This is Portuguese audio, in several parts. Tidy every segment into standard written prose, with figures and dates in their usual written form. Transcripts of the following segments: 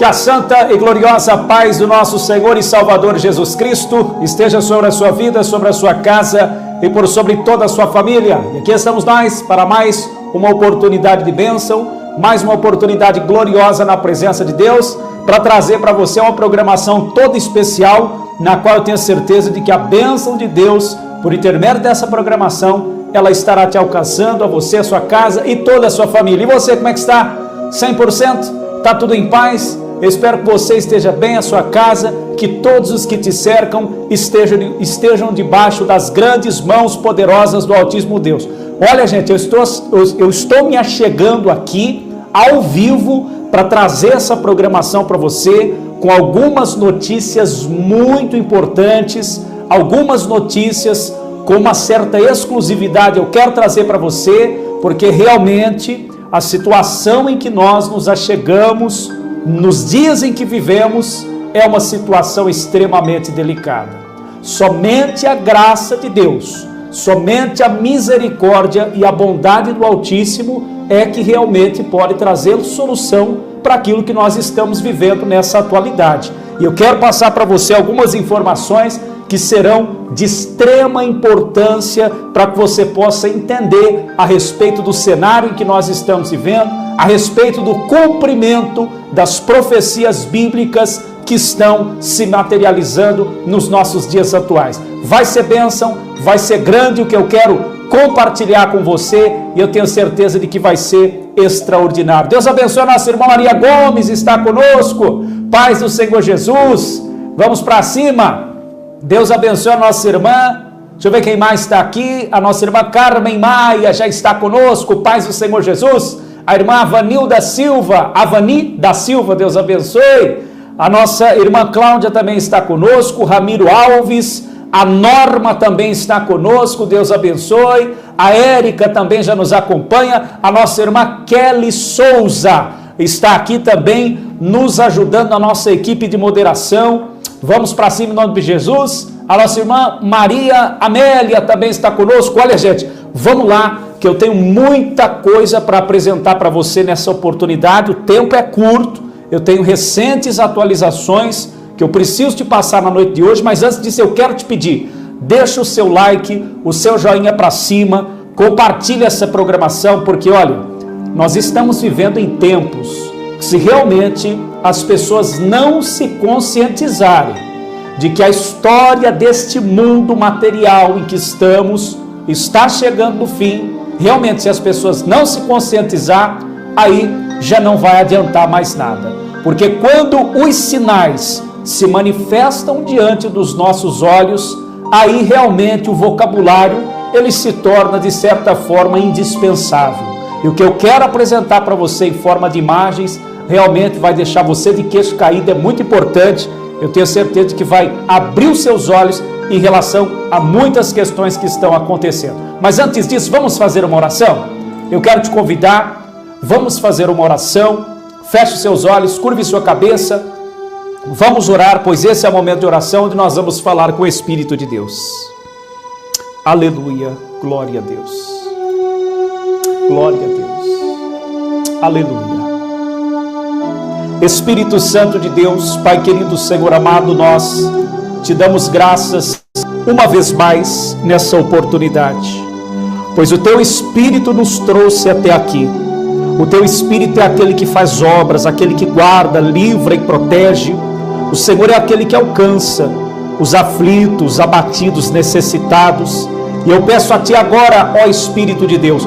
Que a santa e gloriosa paz do nosso Senhor e Salvador Jesus Cristo esteja sobre a sua vida, sobre a sua casa e por sobre toda a sua família. E aqui estamos nós para mais uma oportunidade de bênção, mais uma oportunidade gloriosa na presença de Deus, para trazer para você uma programação toda especial, na qual eu tenho certeza de que a bênção de Deus, por intermédio dessa programação, ela estará te alcançando, a você, a sua casa e toda a sua família. E você, como é que está? 100%? Está tudo em paz? Eu espero que você esteja bem, a sua casa, que todos os que te cercam estejam debaixo das grandes mãos poderosas do Altíssimo Deus. Olha, gente, eu estou me achegando aqui ao vivo para trazer essa programação para você com algumas notícias muito importantes, algumas notícias com uma certa exclusividade eu quero trazer para você, porque realmente a situação em que nós nos achegamos nos dias em que vivemos é uma situação extremamente delicada. Somente a graça de Deus, somente a misericórdia e a bondade do Altíssimo é que realmente pode trazer solução para aquilo que nós estamos vivendo nessa atualidade. E eu quero passar para você algumas informações que serão de extrema importância para que você possa entender a respeito do cenário em que nós estamos vivendo, a respeito do cumprimento das profecias bíblicas que estão se materializando nos nossos dias atuais. Vai ser bênção, vai ser grande o que eu quero compartilhar com você e eu tenho certeza de que vai ser extraordinário. Deus abençoe a nossa irmã Maria Gomes, está conosco. Paz do Senhor Jesus. Vamos para cima. Deus abençoe a nossa irmã. Deixa eu ver quem mais está aqui. A nossa irmã Carmen Maia já está conosco. Paz do Senhor Jesus. A irmã Avani da Silva, Deus abençoe. A nossa irmã Cláudia também está conosco. Ramiro Alves. A Norma também está conosco. Deus abençoe. A Érica também já nos acompanha. A nossa irmã Kelly Souza está aqui também nos ajudando, a nossa equipe de moderação. Vamos para cima em nome de Jesus. A nossa irmã Maria Amélia também está conosco. Olha, gente, vamos lá, que eu tenho muita coisa para apresentar para você nessa oportunidade. O tempo é curto, eu tenho recentes atualizações que eu preciso te passar na noite de hoje, mas antes disso eu quero te pedir, deixa o seu like, o seu joinha para cima, compartilha essa programação, porque olha, nós estamos vivendo em tempos que, se realmente as pessoas não se conscientizarem de que a história deste mundo material em que estamos está chegando no fim, realmente se as pessoas não se conscientizar, aí já não vai adiantar mais nada, porque quando os sinais se manifestam diante dos nossos olhos, aí realmente o vocabulário ele se torna de certa forma indispensável. E o que eu quero apresentar para você em forma de imagens realmente vai deixar você de queixo caído, é muito importante. Eu tenho certeza de que vai abrir os seus olhos em relação a muitas questões que estão acontecendo. Mas antes disso, vamos fazer uma oração? Eu quero te convidar, vamos fazer uma oração. Feche os seus olhos, curve sua cabeça. Vamos orar, pois esse é o momento de oração onde nós vamos falar com o Espírito de Deus. Aleluia, glória a Deus. Glória a Deus. Aleluia. Espírito Santo de Deus, Pai querido, Senhor amado, nós te damos graças uma vez mais nessa oportunidade, pois o Teu Espírito nos trouxe até aqui. O Teu Espírito é aquele que faz obras, aquele que guarda, livra e protege. O Senhor é aquele que alcança os aflitos, abatidos, necessitados. E eu peço a Ti agora, ó Espírito de Deus,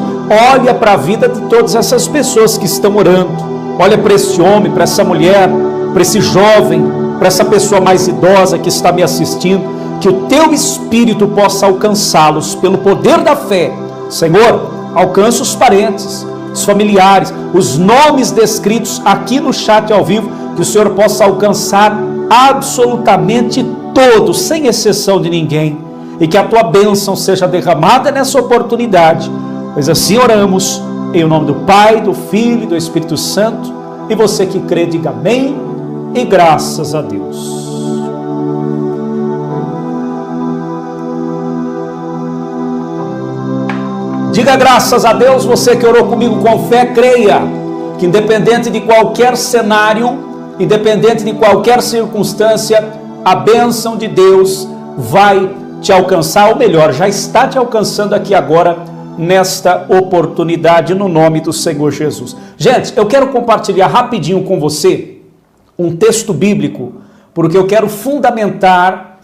olha para a vida de todas essas pessoas que estão orando. Olha para esse homem, para essa mulher, para esse jovem, para essa pessoa mais idosa que está me assistindo, que o Teu Espírito possa alcançá-los pelo poder da fé. Senhor, alcança os parentes, os familiares, os nomes descritos aqui no chat ao vivo, que o Senhor possa alcançar absolutamente todos, sem exceção de ninguém, e que a Tua bênção seja derramada nessa oportunidade, pois assim oramos, em nome do Pai, do Filho e do Espírito Santo. E você que crê, diga amém e graças a Deus. Diga graças a Deus, você que orou comigo com fé, creia que independente de qualquer cenário, independente de qualquer circunstância, a bênção de Deus vai te alcançar, ou melhor, já está te alcançando aqui agora, nesta oportunidade, no nome do Senhor Jesus. Gente, eu quero compartilhar rapidinho com você um texto bíblico, porque eu quero fundamentar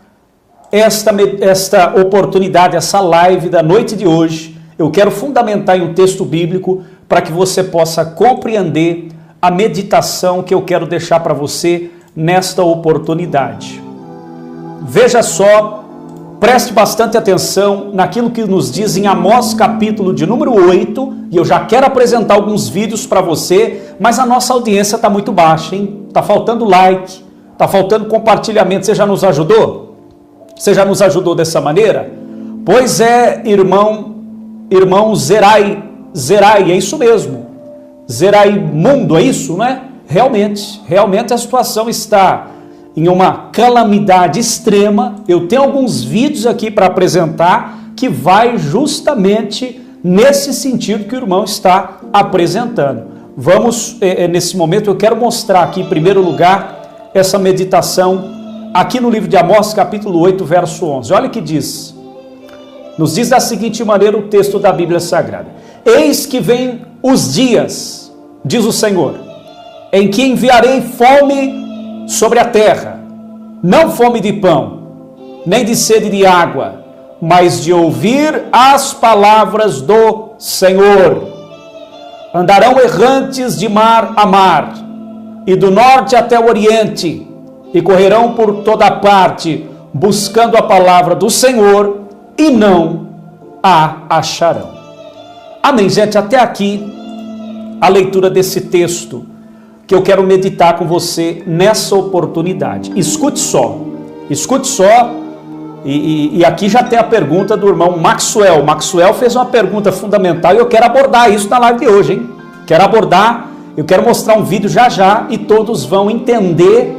esta oportunidade, essa live da noite de hoje. Eu quero fundamentar em um texto bíblico para que você possa compreender a meditação que eu quero deixar para você nesta oportunidade. Veja só, preste bastante atenção naquilo que nos diz em Amós capítulo de número 8, e eu já quero apresentar alguns vídeos para você, mas a nossa audiência está muito baixa, hein? Está faltando like, está faltando compartilhamento. Você já nos ajudou? Você já nos ajudou dessa maneira? Pois é, irmão Zerai, é isso mesmo. Zerai Mundo, é isso, não é? Realmente a situação está em uma calamidade extrema. Eu tenho alguns vídeos aqui para apresentar que vai justamente nesse sentido que o irmão está apresentando. Vamos, nesse momento, eu quero mostrar aqui, em primeiro lugar, essa meditação aqui no livro de Amós, capítulo 8, verso 11. Olha o que diz. Nos diz da seguinte maneira o texto da Bíblia Sagrada: eis que vem os dias, diz o Senhor, em que enviarei fome sobre a terra, não fome de pão, nem de sede de água, mas de ouvir as palavras do Senhor. Andarão errantes de mar a mar, e do norte até o oriente, e correrão por toda parte, buscando a palavra do Senhor, e não a acharão. Amém, gente? Até aqui a leitura desse texto que eu quero meditar com você nessa oportunidade. Escute só, e aqui já tem a pergunta do irmão Maxwell. Maxwell fez uma pergunta fundamental e eu quero abordar isso na live de hoje, hein? Eu quero mostrar um vídeo já e todos vão entender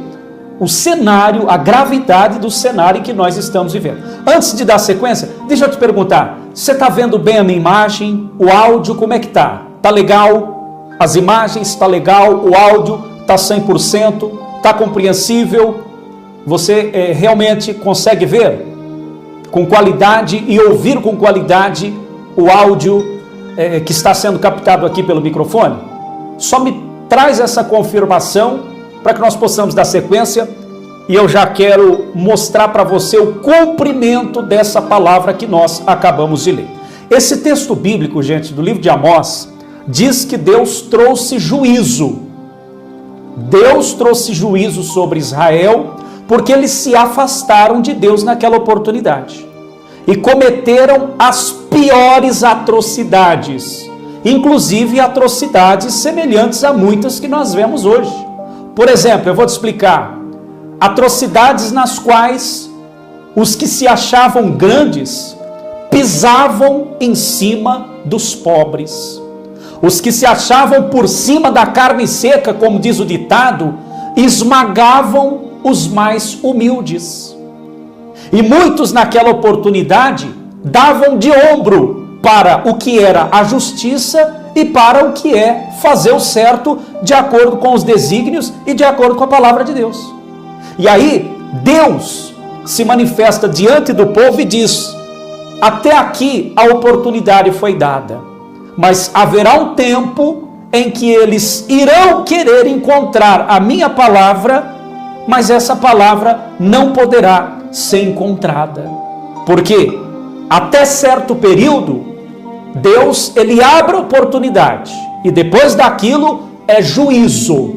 o cenário, a gravidade do cenário em que nós estamos vivendo. Antes de dar sequência, deixa eu te perguntar, você está vendo bem a minha imagem? O áudio, como é que tá? Tá legal? As imagens, está legal? O áudio está 100%? Está compreensível? Você realmente consegue ver com qualidade e ouvir com qualidade o áudio que está sendo captado aqui pelo microfone? Só me traz essa confirmação para que nós possamos dar sequência, e eu já quero mostrar para você o cumprimento dessa palavra que nós acabamos de ler. Esse texto bíblico, gente, do livro de Amós, diz que Deus trouxe juízo. Deus trouxe juízo sobre Israel, porque eles se afastaram de Deus naquela oportunidade e cometeram as piores atrocidades, inclusive atrocidades semelhantes a muitas que nós vemos hoje. Por exemplo, eu vou te explicar, atrocidades nas quais os que se achavam grandes pisavam em cima dos pobres. Os que se achavam por cima da carne seca, como diz o ditado, esmagavam os mais humildes. E muitos naquela oportunidade davam de ombro para o que era a justiça e para o que é fazer o certo de acordo com os desígnios e de acordo com a palavra de Deus. E aí Deus se manifesta diante do povo e diz: até aqui a oportunidade foi dada, mas haverá um tempo em que eles irão querer encontrar a minha palavra, mas essa palavra não poderá ser encontrada. Porque até certo período Deus, ele abre a oportunidade, e depois daquilo é juízo.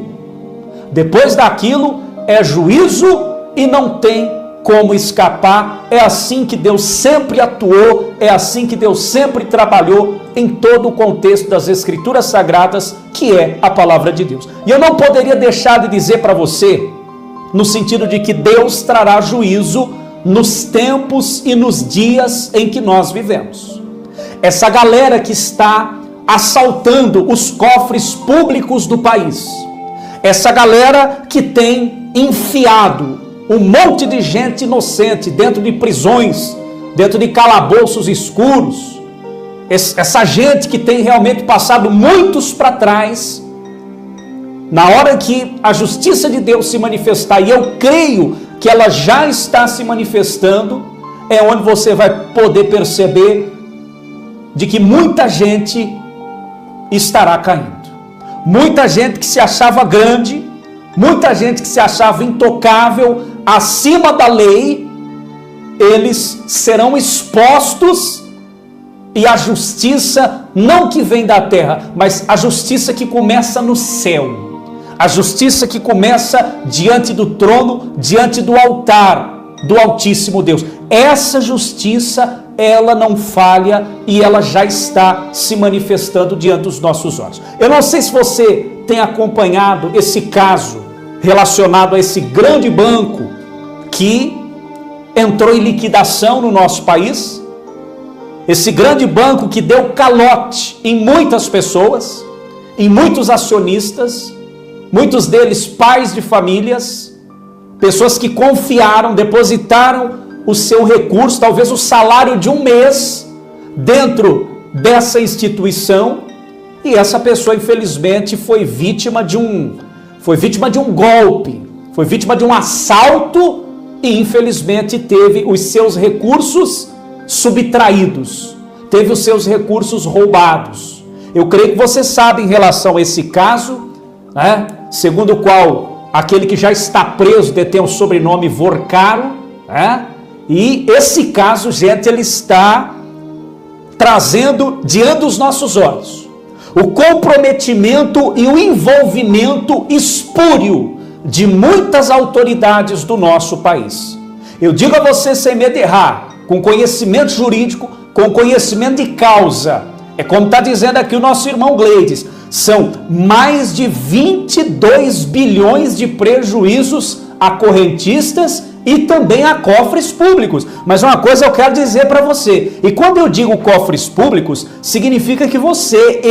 Depois daquilo é juízo e não tem como escapar. É assim que Deus sempre atuou, é assim que Deus sempre trabalhou em todo o contexto das Escrituras Sagradas, que é a palavra de Deus. E eu não poderia deixar de dizer para você, no sentido de que Deus trará juízo nos tempos e nos dias em que nós vivemos. Essa galera que está assaltando os cofres públicos do país, essa galera que tem enfiado um monte de gente inocente dentro de prisões, dentro de calabouços escuros, essa gente que tem realmente passado muitos para trás, na hora que a justiça de Deus se manifestar, e eu creio que ela já está se manifestando, é onde você vai poder perceber de que muita gente estará caindo. Muita gente que se achava grande, muita gente que se achava intocável, acima da lei, eles serão expostos, e a justiça não que vem da terra, mas a justiça que começa no céu. A justiça que começa diante do trono, diante do altar do Altíssimo Deus. Essa justiça, ela não falha e ela já está se manifestando diante dos nossos olhos. Eu não sei se você tem acompanhado esse caso relacionado a esse grande banco que entrou em liquidação no nosso país. Esse grande banco que deu calote em muitas pessoas, em muitos acionistas, muitos deles pais de famílias, pessoas que confiaram, depositaram o seu recurso, talvez o salário de um mês, dentro dessa instituição, e essa pessoa infelizmente foi vítima de um golpe, foi vítima de um assalto e infelizmente teve os seus recursos subtraídos, teve os seus recursos roubados. Eu creio que você sabe em relação a esse caso, né? Segundo o qual aquele que já está preso detém o sobrenome Vorcaro, né? E esse caso, gente, ele está trazendo diante dos nossos olhos o comprometimento e o envolvimento espúrio de muitas autoridades do nosso país. Eu digo a você sem medo de errar, com conhecimento jurídico, com conhecimento de causa, é como está dizendo aqui o nosso irmão Gleides, são mais de 22 bilhões de prejuízos a correntistas e também a cofres públicos. Mas uma coisa eu quero dizer para você, e quando eu digo cofres públicos, significa que você,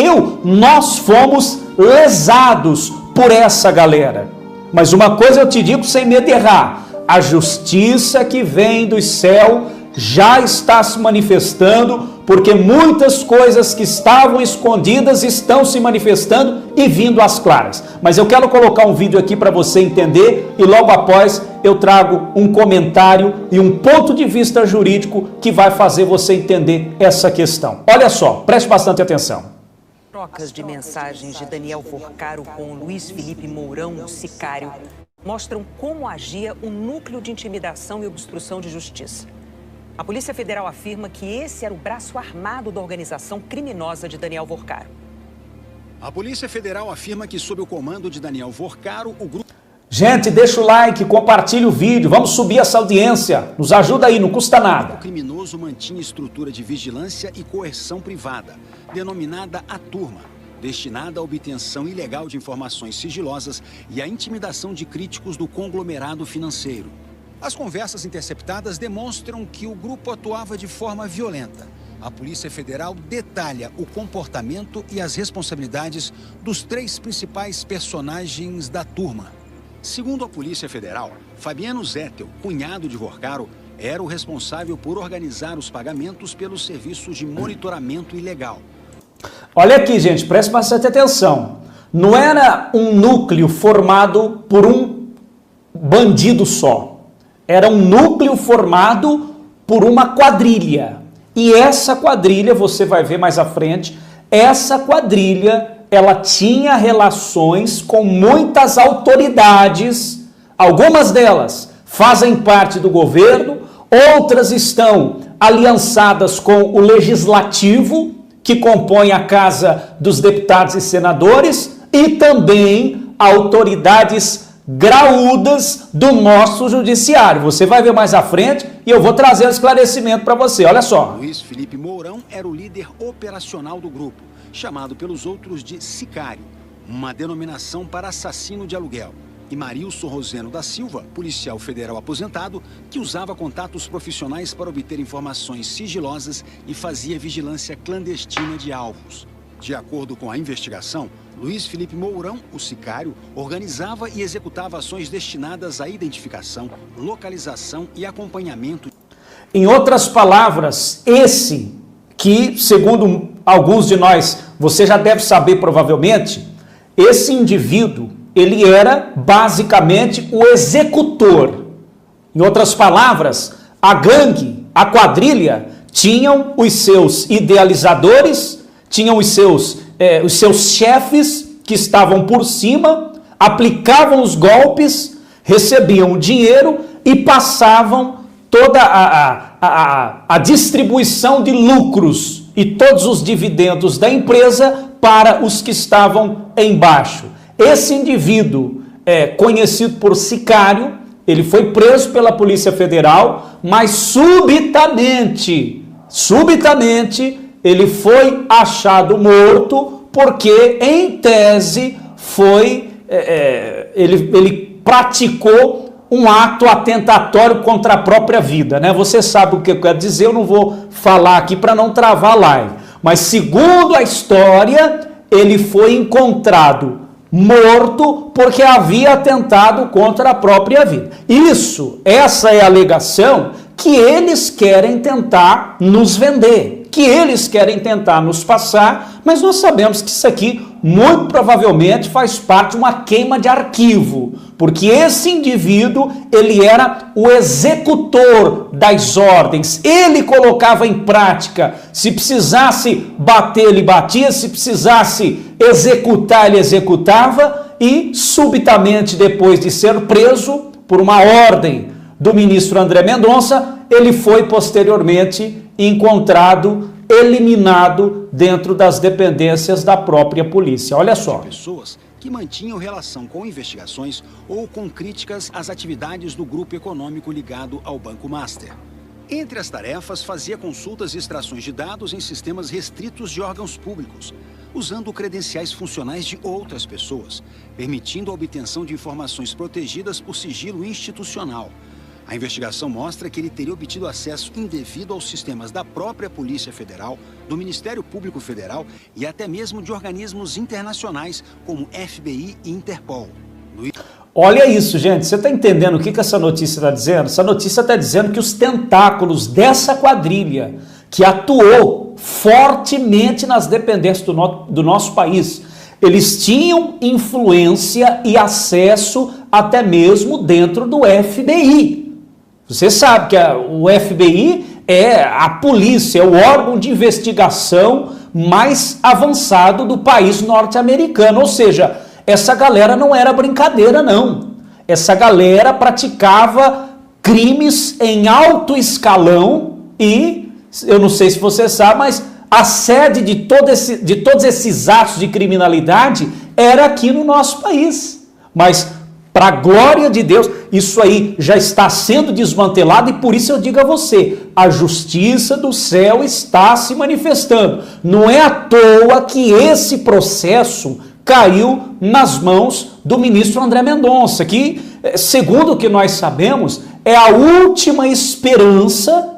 nós fomos lesados por essa galera. Mas uma coisa eu te digo sem medo de errar, a justiça que vem do céu já está se manifestando, porque muitas coisas que estavam escondidas estão se manifestando e vindo às claras. Mas eu quero colocar um vídeo aqui para você entender e logo após eu trago um comentário e um ponto de vista jurídico que vai fazer você entender essa questão. Olha só, preste bastante atenção. Trocas de mensagens de Daniel Vorcaro com Luiz Felipe Mourão, o sicário, mostram como agia o núcleo de intimidação e obstrução de justiça. A Polícia Federal afirma que esse era o braço armado da organização criminosa de Daniel Vorcaro. A Polícia Federal afirma que, sob o comando de Daniel Vorcaro, o grupo... Gente, deixa o like, compartilha o vídeo, vamos subir essa audiência, nos ajuda aí, não custa nada. O criminoso mantinha estrutura de vigilância e coerção privada, denominada a Turma, destinada à obtenção ilegal de informações sigilosas e à intimidação de críticos do conglomerado financeiro. As conversas interceptadas demonstram que o grupo atuava de forma violenta. A Polícia Federal detalha o comportamento e as responsabilidades dos 3 principais personagens da turma. Segundo a Polícia Federal, Fabiano Zettel, cunhado de Vorcaro, era o responsável por organizar os pagamentos pelos serviços de monitoramento ilegal. Olha aqui, gente, preste bastante atenção. Não era um núcleo formado por um bandido só. Era um núcleo formado por uma quadrilha. E essa quadrilha, você vai ver mais à frente, essa quadrilha, ela tinha relações com muitas autoridades. Algumas delas fazem parte do governo, outras estão aliançadas com o legislativo, que compõe a Casa dos Deputados e Senadores, e também autoridades graúdas do nosso judiciário. Você vai ver mais à frente e eu vou trazer um esclarecimento para você. Olha só. Luiz Felipe Mourão era o líder operacional do grupo, chamado pelos outros de sicário, uma denominação para assassino de aluguel. E Marilson Roseno da Silva, policial federal aposentado, que usava contatos profissionais para obter informações sigilosas e fazia vigilância clandestina de alvos. De acordo com a investigação, Luiz Felipe Mourão, o sicário, organizava e executava ações destinadas à identificação, localização e acompanhamento. Em outras palavras, esse que, segundo alguns de nós, você já deve saber provavelmente, esse indivíduo, ele era basicamente o executor. Em outras palavras, a gangue, a quadrilha, tinham os seus idealizadores, tinham os seus chefes que estavam por cima, aplicavam os golpes, recebiam dinheiro e passavam toda a distribuição de lucros e todos os dividendos da empresa para os que estavam embaixo. Esse indivíduo, conhecido por sicário, ele foi preso pela Polícia Federal, mas subitamente, ele foi achado morto porque, em tese, ele praticou um ato atentatório contra a própria vida, né? Você sabe o que eu quero dizer, eu não vou falar aqui para não travar a live. Mas, segundo a história, ele foi encontrado morto porque havia atentado contra a própria vida. Essa é a alegação que eles querem tentar nos vender, que eles querem tentar nos passar, mas nós sabemos que isso aqui muito provavelmente faz parte de uma queima de arquivo, porque esse indivíduo, ele era o executor das ordens, ele colocava em prática, se precisasse bater, ele batia, se precisasse executar, ele executava, e subitamente, depois de ser preso por uma ordem do ministro André Mendonça, ele foi posteriormente encontrado, eliminado dentro das dependências da própria polícia. Olha só. Pessoas que mantinham relação com investigações ou com críticas às atividades do grupo econômico ligado ao Banco Master. Entre as tarefas, fazia consultas e extrações de dados em sistemas restritos de órgãos públicos, usando credenciais funcionais de outras pessoas, permitindo a obtenção de informações protegidas por sigilo institucional. A investigação mostra que ele teria obtido acesso indevido aos sistemas da própria Polícia Federal, do Ministério Público Federal e até mesmo de organismos internacionais como FBI e Interpol. Olha isso, gente. Você está entendendo o que essa notícia está dizendo? Essa notícia está dizendo que os tentáculos dessa quadrilha, que atuou fortemente nas dependências do nosso país, eles tinham influência e acesso até mesmo dentro do FBI. Você sabe que o FBI é a polícia, é o órgão de investigação mais avançado do país norte-americano. Ou seja, essa galera não era brincadeira, não. Essa galera praticava crimes em alto escalão e, eu não sei se você sabe, mas a sede de todos esses atos de criminalidade era aqui no nosso país. Mas, para a glória de Deus, isso aí já está sendo desmantelado e por isso eu digo a você, a justiça do céu está se manifestando. Não é à toa que esse processo caiu nas mãos do ministro André Mendonça, que, segundo o que nós sabemos, é a última esperança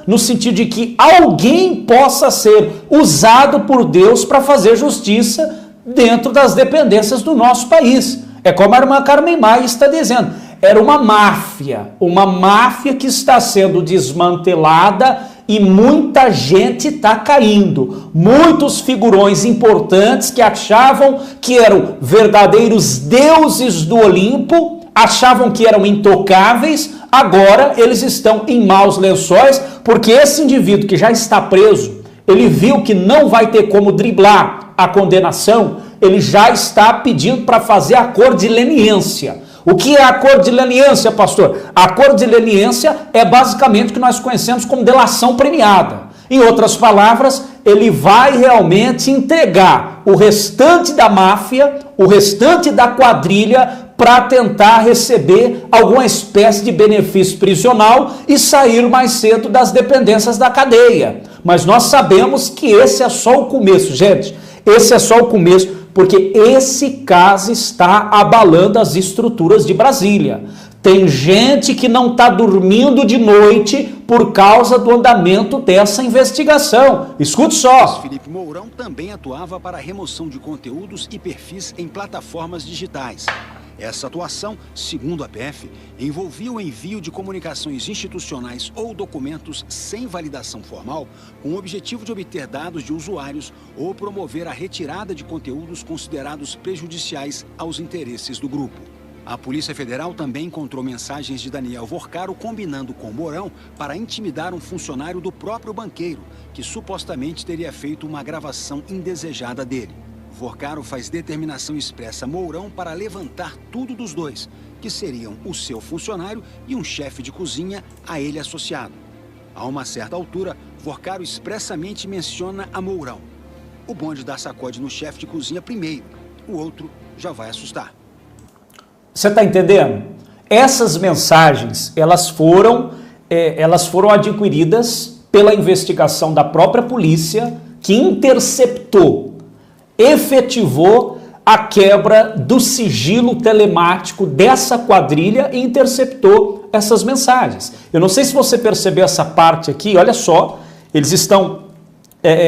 no sentido de que alguém possa ser usado por Deus para fazer justiça dentro das dependências do nosso país. É como a irmã Carmen Maia está dizendo, era uma máfia que está sendo desmantelada e muita gente está caindo. Muitos figurões importantes que achavam que eram verdadeiros deuses do Olimpo, achavam que eram intocáveis, agora eles estão em maus lençóis, porque esse indivíduo que já está preso, ele viu que não vai ter como driblar a condenação, ele já está pedindo para fazer a cor de leniência. O que é a cor de leniência, pastor? A cor de leniência é basicamente o que nós conhecemos como delação premiada. Em outras palavras, ele vai realmente entregar o restante da máfia, o restante da quadrilha, para tentar receber alguma espécie de benefício prisional e sair mais cedo das dependências da cadeia. Mas nós sabemos que esse é só o começo, gente. Esse é só o começo, porque esse caso está abalando as estruturas de Brasília. Tem gente que não está dormindo de noite por causa do andamento dessa investigação. Escute só. Felipe Mourão também atuava para a remoção de conteúdos e perfis em plataformas digitais. Essa atuação, segundo a PF, envolvia o envio de comunicações institucionais ou documentos sem validação formal, com o objetivo de obter dados de usuários ou promover a retirada de conteúdos considerados prejudiciais aos interesses do grupo. A Polícia Federal também encontrou mensagens de Daniel Vorcaro combinando com Mourão para intimidar um funcionário do próprio banqueiro, que supostamente teria feito uma gravação indesejada dele. Vorcaro faz determinação expressa a Mourão para levantar tudo dos dois, que seriam o seu funcionário e um chefe de cozinha a ele associado. A uma certa altura, Vorcaro expressamente menciona a Mourão. O bonde dá sacode no chefe de cozinha primeiro, o outro já vai assustar. Você está entendendo? Essas mensagens, elas foram adquiridas pela investigação da própria polícia, que interceptou, efetivou a quebra do sigilo telemático dessa quadrilha e interceptou essas mensagens. Eu não sei se você percebeu essa parte aqui, olha só, eles estão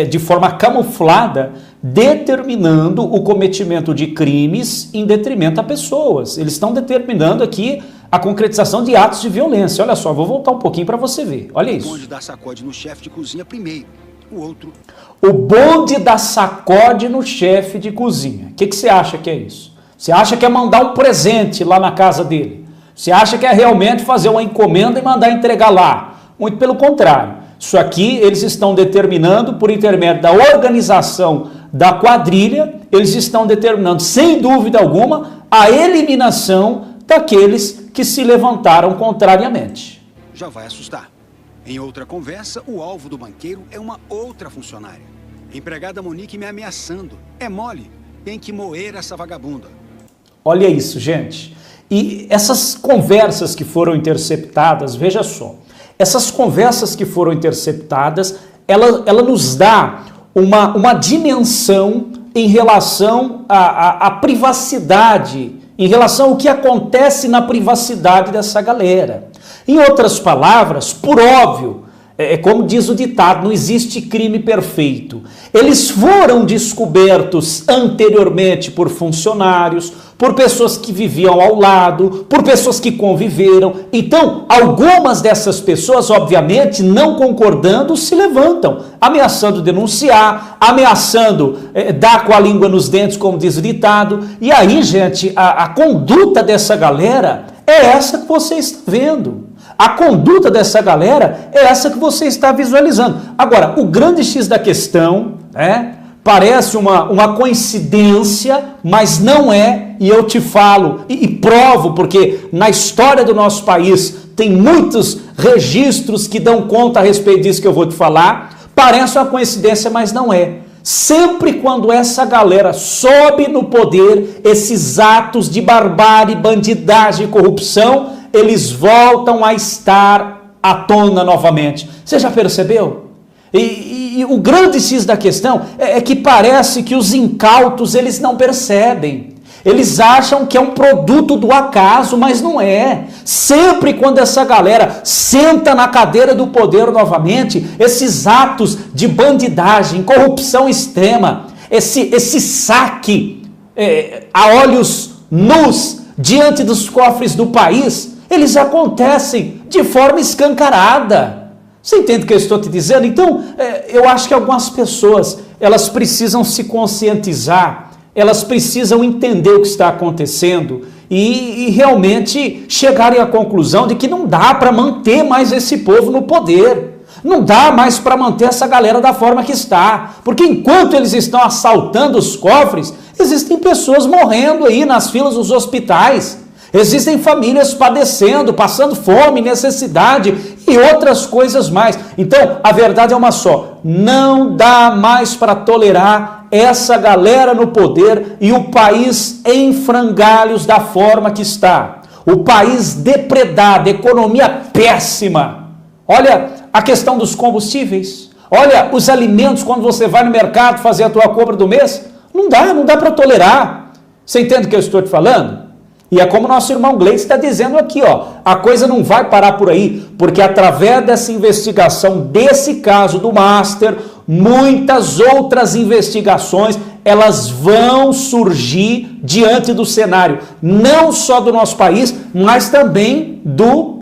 de forma camuflada determinando o cometimento de crimes em detrimento a pessoas. Eles estão determinando aqui a concretização de atos de violência. Olha só, vou voltar um pouquinho para você ver. Olha isso. O bonde dá sacode no chefe de cozinha primeiro, o outro... O bonde dá sacode no chefe de cozinha. O que você acha que é isso? Você acha que é mandar um presente lá na casa dele? Você acha que é realmente fazer uma encomenda e mandar entregar lá? Muito pelo contrário. Isso aqui eles estão determinando, por intermédio da organização da quadrilha, eles estão determinando, sem dúvida alguma, a eliminação daqueles que se levantaram contrariamente. Já vai assustar. Em outra conversa, o alvo do banqueiro é uma outra funcionária. Empregada Monique me ameaçando. É mole, tem que moer essa vagabunda. Olha isso, gente. E essas conversas que foram interceptadas, veja só, essas conversas que foram interceptadas, ela nos dá uma dimensão em relação à privacidade, em relação ao que acontece na privacidade dessa galera. Em outras palavras, por óbvio, como diz o ditado, não existe crime perfeito. Eles foram descobertos anteriormente por funcionários, por pessoas que viviam ao lado, por pessoas que conviveram. Então, algumas dessas pessoas, obviamente, não concordando, se levantam, ameaçando denunciar, ameaçando dar com a língua nos dentes, como diz o ditado. E aí, gente, a conduta dessa galera é essa que você está vendo. A conduta dessa galera é essa que você está visualizando. Agora, o grande X da questão, parece uma coincidência, mas não é, e eu te falo e provo, porque na história do nosso país tem muitos registros que dão conta a respeito disso que eu vou te falar. Parece uma coincidência, mas não é. Sempre quando essa galera sobe no poder, esses atos de barbárie, bandidagem e corrupção, eles voltam a estar à tona novamente. Você já percebeu? E o grande X da questão é que parece que os incautos, eles não percebem. Eles acham que é um produto do acaso, mas não é. Sempre quando essa galera senta na cadeira do poder novamente, esses atos de bandidagem, corrupção extrema, esse saque a olhos nus diante dos cofres do país, eles acontecem de forma escancarada. Você entende o que eu estou te dizendo? Então, eu acho que algumas pessoas, elas precisam se conscientizar, elas precisam entender o que está acontecendo e realmente chegarem à conclusão de que não dá para manter mais esse povo no poder. Não dá mais para manter essa galera da forma que está. Porque enquanto eles estão assaltando os cofres, existem pessoas morrendo aí nas filas dos hospitais. Existem famílias padecendo, passando fome, necessidade e outras coisas mais. Então, a verdade é uma só. Não dá mais para tolerar essa galera no poder e o país em frangalhos da forma que está. O país depredado, economia péssima. Olha a questão dos combustíveis. Olha os alimentos quando você vai no mercado fazer a tua compra do mês. Não dá para tolerar. Você entende o que eu estou te falando? E é como nosso irmão Gleice está dizendo aqui, a coisa não vai parar por aí, porque através dessa investigação, desse caso do Master, muitas outras investigações, elas vão surgir diante do cenário, não só do nosso país, mas também do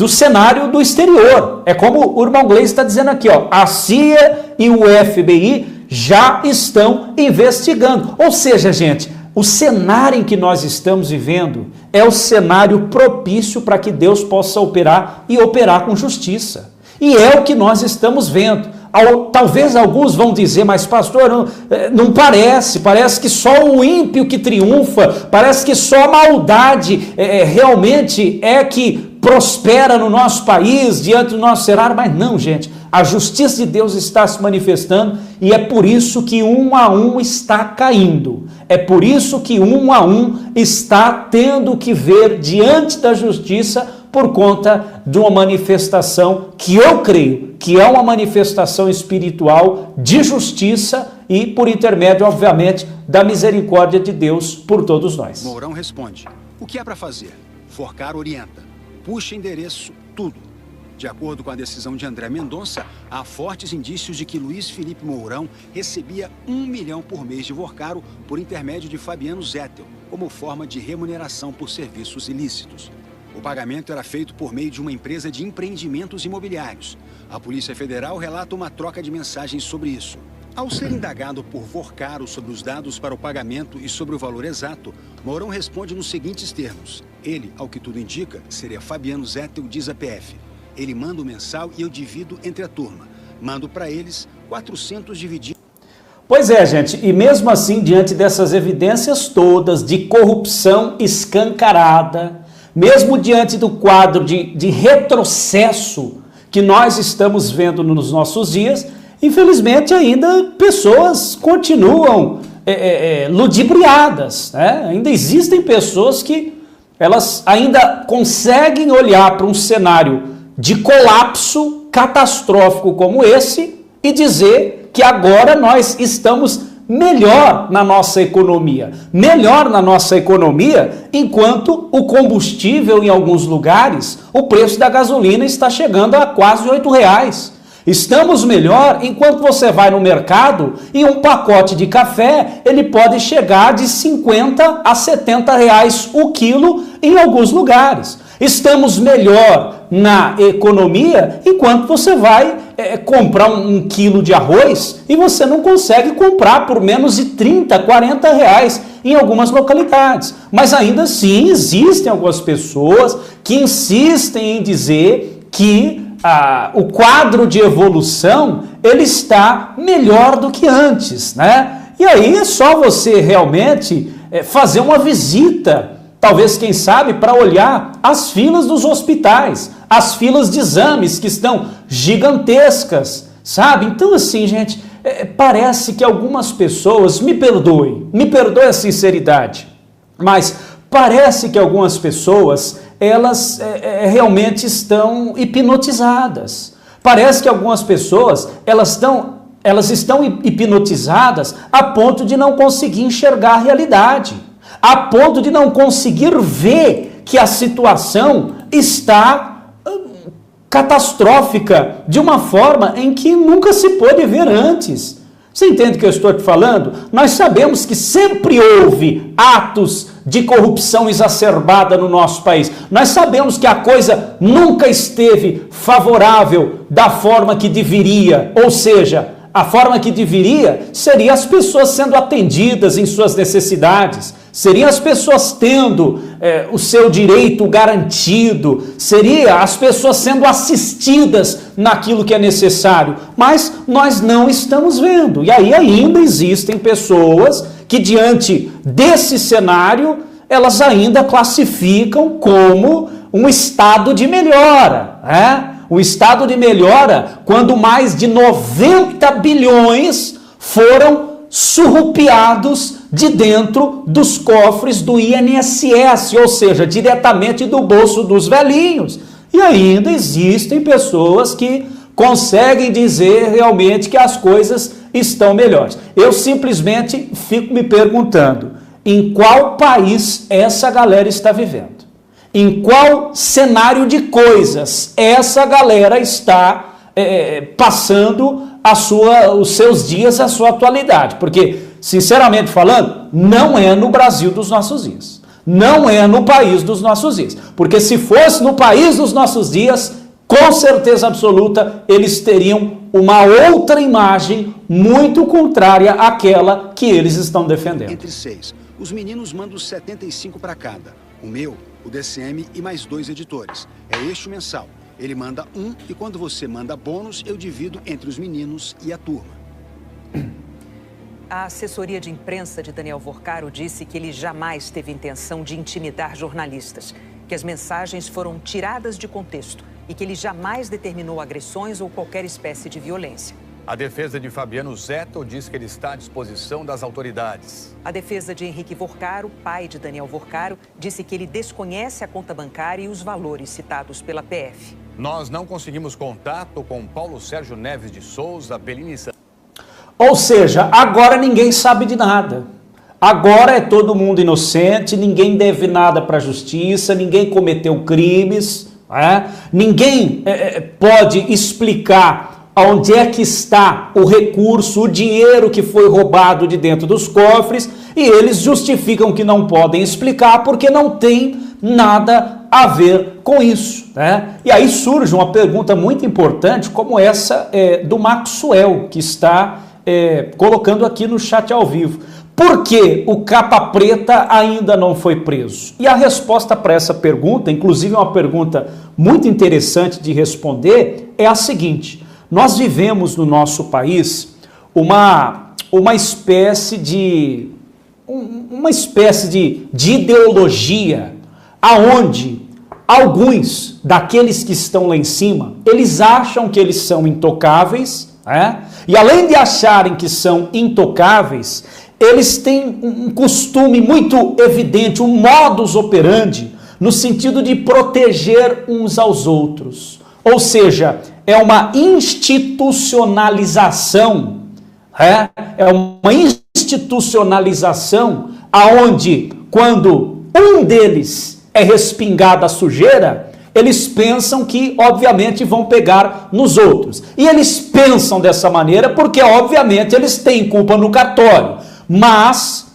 cenário do exterior. É como o irmão Gleice está dizendo aqui, ó, a CIA e o FBI já estão investigando. Ou seja, gente, o cenário em que nós estamos vivendo é o cenário propício para que Deus possa operar e operar com justiça. E é o que nós estamos vendo. Talvez alguns vão dizer, mas pastor, não parece que só o ímpio que triunfa, parece que só a maldade realmente é que prospera no nosso país, diante do nosso cenário. Mas não, gente, a justiça de Deus está se manifestando e é por isso que um a um está caindo. É por isso que um a um está tendo que ver diante da justiça por conta de uma manifestação que eu creio que é uma manifestação espiritual de justiça e por intermédio, obviamente, da misericórdia de Deus por todos nós. Mourão responde: o que há para fazer? Forcar orienta. Puxa endereço, tudo. De acordo com a decisão de André Mendonça, há fortes indícios de que Luiz Felipe Mourão recebia R$1 milhão por mês de Worcaro por intermédio de Fabiano Zettel, como forma de remuneração por serviços ilícitos. O pagamento era feito por meio de uma empresa de empreendimentos imobiliários. A Polícia Federal relata uma troca de mensagens sobre isso. Ao ser indagado por Worcaro sobre os dados para o pagamento e sobre o valor exato, Mourão responde nos seguintes termos. Ele, ao que tudo indica, seria Fabiano Zettel, diz a PF. Ele manda o mensal e eu divido entre a turma. Mando para eles 400 divididos. Pois é, gente, e mesmo assim, diante dessas evidências todas de corrupção escancarada, mesmo diante do quadro de retrocesso que nós estamos vendo nos nossos dias, infelizmente ainda pessoas continuam ludibriadas, né? Ainda existem pessoas que elas ainda conseguem olhar para um cenário de colapso catastrófico como esse e dizer que agora nós estamos melhor na nossa economia, enquanto o combustível em alguns lugares, o preço da gasolina está chegando a quase R$8. Estamos melhor enquanto você vai no mercado e um pacote de café, ele pode chegar de 50 a 70 reais o quilo em alguns lugares. Estamos melhor na economia enquanto você vai comprar um quilo de arroz e você não consegue comprar por menos de 30, 40 reais em algumas localidades. Mas ainda assim existem algumas pessoas que insistem em dizer que o quadro de evolução ele está melhor do que antes, né? E aí é só você realmente fazer uma visita, talvez, quem sabe, para olhar as filas dos hospitais, as filas de exames que estão gigantescas, sabe? Então, assim, gente, parece que algumas pessoas, me perdoe a sinceridade, mas parece que algumas pessoas, elas realmente estão hipnotizadas. Parece que algumas pessoas, elas estão hipnotizadas a ponto de não conseguir enxergar a realidade, a ponto de não conseguir ver que a situação está catastrófica de uma forma em que nunca se pôde ver antes. Você entende o que eu estou te falando? Nós sabemos que sempre houve atos de corrupção exacerbada no nosso país. Nós sabemos que a coisa nunca esteve favorável da forma que deveria, ou seja, a forma que deveria seria as pessoas sendo atendidas em suas necessidades, seriam as pessoas tendo o seu direito garantido, seria as pessoas sendo assistidas naquilo que é necessário, mas nós não estamos vendo. E aí ainda existem pessoas que diante desse cenário, elas ainda classificam como um estado de melhora, né? O estado de melhora quando mais de 90 bilhões foram surrupiados de dentro dos cofres do INSS, ou seja, diretamente do bolso dos velhinhos. E ainda existem pessoas que conseguem dizer realmente que as coisas estão melhores. Eu simplesmente fico me perguntando, em qual país essa galera está vivendo? Em qual cenário de coisas essa galera está passando os seus dias, a sua atualidade. Porque, sinceramente falando, não é no Brasil dos nossos dias. Não é no país dos nossos dias. Porque se fosse no país dos nossos dias, com certeza absoluta, eles teriam uma outra imagem muito contrária àquela que eles estão defendendo. Entre 6. Os meninos mandam 75 para cada. O meu, o DCM e mais 2 editores. É este o mensal. Ele manda 1 e quando você manda bônus, eu divido entre os meninos e a turma. A assessoria de imprensa de Daniel Vorcaro disse que ele jamais teve intenção de intimidar jornalistas, que as mensagens foram tiradas de contexto e que ele jamais determinou agressões ou qualquer espécie de violência. A defesa de Fabiano Zettel diz que ele está à disposição das autoridades. A defesa de Henrique Vorcaro, pai de Daniel Vorcaro, disse que ele desconhece a conta bancária e os valores citados pela PF. Nós não conseguimos contato com Paulo Sérgio Neves de Souza, Bellini. Ou seja, agora ninguém sabe de nada. Agora é todo mundo inocente, ninguém deve nada para a justiça, ninguém cometeu crimes, ninguém pode explicar onde é que está o recurso, o dinheiro que foi roubado de dentro dos cofres, e eles justificam que não podem explicar porque não tem nada a ver com isso. E aí surge uma pergunta muito importante como essa do Maxwell, que está colocando aqui no chat ao vivo. Por que o Capa Preta ainda não foi preso? E a resposta para essa pergunta, inclusive uma pergunta muito interessante de responder, é a seguinte: nós vivemos no nosso país uma espécie de ideologia aonde alguns daqueles que estão lá em cima, eles acham que eles são intocáveis, e além de acharem que são intocáveis, eles têm um costume muito evidente, um modus operandi, no sentido de proteger uns aos outros. Ou seja, é uma institucionalização, é uma institucionalização aonde, quando um deles é respingado a sujeira, eles pensam que, obviamente, vão pegar nos outros. E eles pensam dessa maneira porque, obviamente, eles têm culpa no cartório. Mas,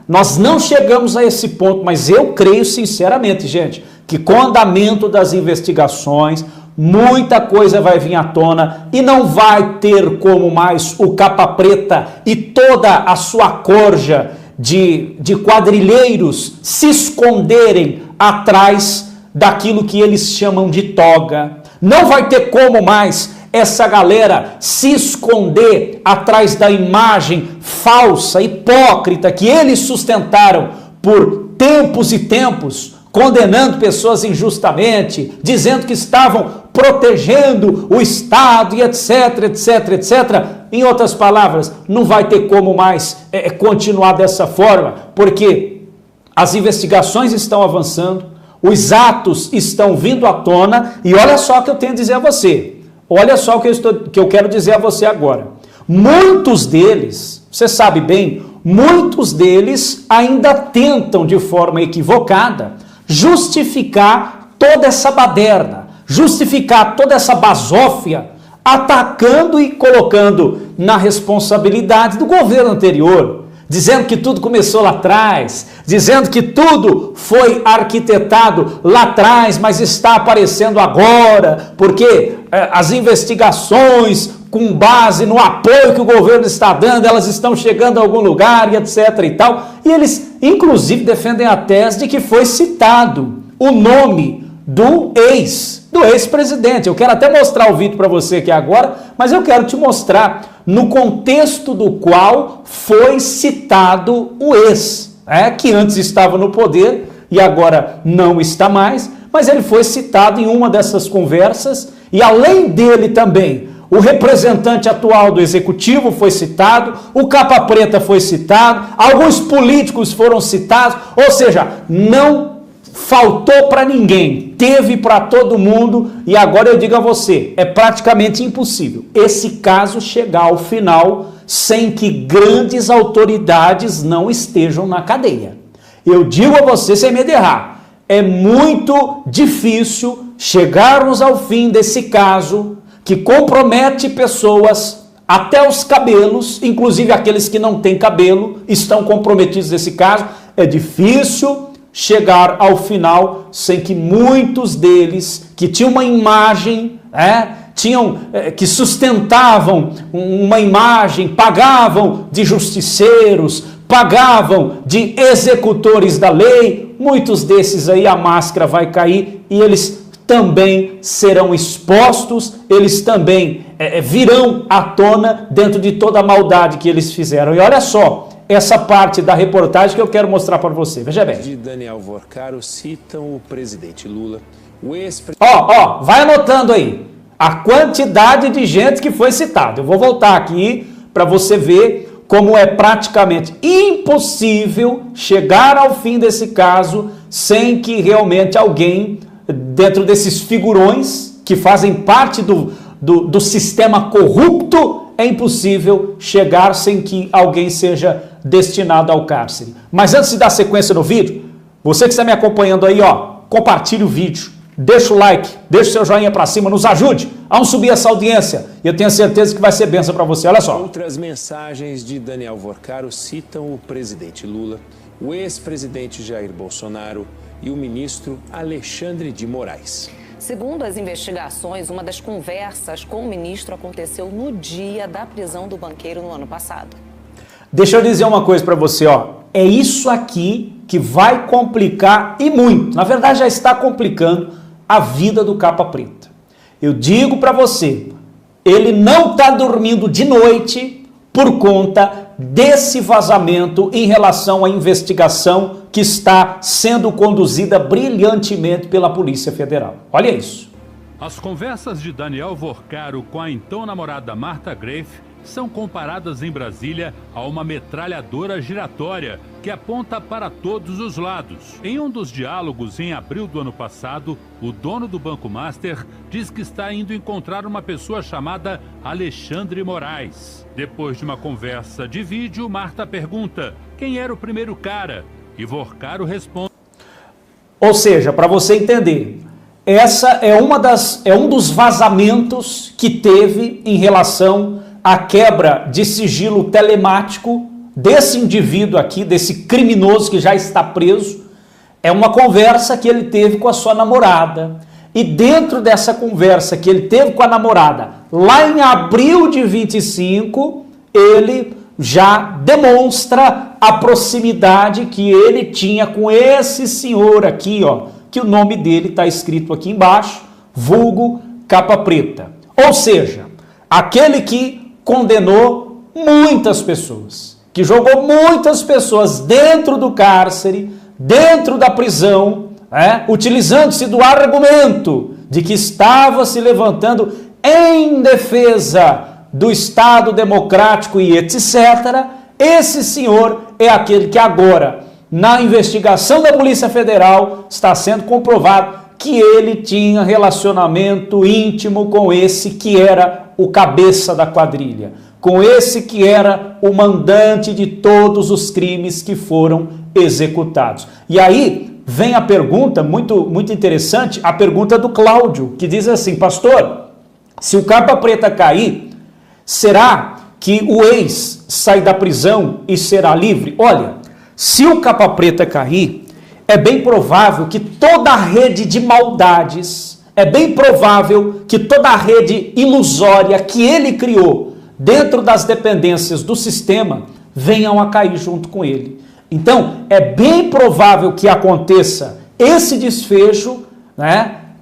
nós não chegamos a esse ponto, mas eu creio sinceramente, gente, que com o andamento das investigações, muita coisa vai vir à tona e não vai ter como mais o Capa Preta e toda a sua corja de quadrilheiros se esconderem atrás daquilo que eles chamam de toga. Não vai ter como mais essa galera se esconder atrás da imagem falsa, hipócrita que eles sustentaram por tempos e tempos, condenando pessoas injustamente, dizendo que estavam protegendo o Estado e etc, etc, etc. Em outras palavras, não vai ter como mais continuar dessa forma, porque as investigações estão avançando, os atos estão vindo à tona, e olha só o que eu tenho a dizer a você. Olha só o que eu quero dizer a você agora. Muitos deles, você sabe bem, muitos deles ainda tentam de forma equivocada justificar toda essa baderna, justificar toda essa basófia, atacando e colocando na responsabilidade do governo anterior, dizendo que tudo começou lá atrás, dizendo que tudo foi arquitetado lá atrás, mas está aparecendo agora, porque as investigações, com base no apoio que o governo está dando, elas estão chegando a algum lugar e etc e tal. E eles, inclusive, defendem a tese de que foi citado o nome do ex-presidente. Eu quero até mostrar o vídeo para você aqui agora, mas eu quero te mostrar no contexto do qual foi citado o ex, que antes estava no poder e agora não está mais, mas ele foi citado em uma dessas conversas, e além dele também, o representante atual do executivo foi citado, o Capa Preta foi citado, alguns políticos foram citados, ou seja, não faltou para ninguém, teve para todo mundo, e agora eu digo a você, é praticamente impossível esse caso chegar ao final sem que grandes autoridades não estejam na cadeia. Eu digo a você sem medo de errar, é muito difícil chegarmos ao fim desse caso que compromete pessoas até os cabelos, inclusive aqueles que não têm cabelo, estão comprometidos nesse caso. É difícil chegar ao final sem que muitos deles, que tinham uma imagem, que sustentavam uma imagem, pagavam de justiceiros, pagavam de executores da lei, muitos desses aí a máscara vai cair e eles também serão expostos, eles também virão à tona dentro de toda a maldade que eles fizeram. E olha só, essa parte da reportagem que eu quero mostrar para você, veja bem. De Daniel Vorcaro citam o presidente Lula, o vai anotando aí a quantidade de gente que foi citada. Eu vou voltar aqui para você ver como é praticamente impossível chegar ao fim desse caso sem que realmente alguém, dentro desses figurões que fazem parte do sistema corrupto, é impossível chegar sem que alguém seja destinado ao cárcere. Mas antes de dar sequência no vídeo, você que está me acompanhando aí, compartilhe o vídeo, deixa o like, deixa o seu joinha para cima, nos ajude a subir essa audiência. E eu tenho certeza que vai ser bênção para você. Olha só. Outras mensagens de Daniel Vorcaro citam o presidente Lula, o ex-presidente Jair Bolsonaro e o ministro Alexandre de Moraes. Segundo as investigações, uma das conversas com o ministro aconteceu no dia da prisão do banqueiro no ano passado. Deixa eu dizer uma coisa para você, é isso aqui que vai complicar e muito, na verdade já está complicando a vida do Capa Preta. Eu digo para você, ele não está dormindo de noite por conta desse vazamento em relação à investigação que está sendo conduzida brilhantemente pela Polícia Federal. Olha isso. As conversas de Daniel Vorcaro com a então namorada Marta Graeff são comparadas em Brasília a uma metralhadora giratória que aponta para todos os lados. Em um dos diálogos, em abril do ano passado, o dono do Banco Master diz que está indo encontrar uma pessoa chamada Alexandre Moraes. Depois de uma conversa de vídeo, Marta pergunta quem era o primeiro cara e Vorcaro responde. Ou seja, para você entender, essa é um dos vazamentos que teve em relação à quebra de sigilo telemático desse indivíduo aqui, desse criminoso que já está preso. É uma conversa que ele teve com a sua namorada. E dentro dessa conversa que ele teve com a namorada, lá em abril de 25, ele já demonstra a proximidade que ele tinha com esse senhor aqui, que o nome dele está escrito aqui embaixo, vulgo Capa Preta. Ou seja, aquele que condenou muitas pessoas, que jogou muitas pessoas dentro do cárcere, dentro da prisão, utilizando-se do argumento de que estava se levantando em defesa do Estado democrático e etc. Esse senhor é aquele que agora, na investigação da Polícia Federal, está sendo comprovado que ele tinha relacionamento íntimo com esse que era o cabeça da quadrilha, com esse que era o mandante de todos os crimes que foram executados. E aí vem a pergunta muito interessante, a pergunta do Cláudio, que diz assim: pastor, se o Capa Preta cair, será que o ex sai da prisão e será livre? Olha, se o Capa Preta cair, é bem provável que toda a rede de maldades, é bem provável que toda a rede ilusória que ele criou dentro das dependências do sistema venham a cair junto com ele. Então, é bem provável que aconteça esse desfecho,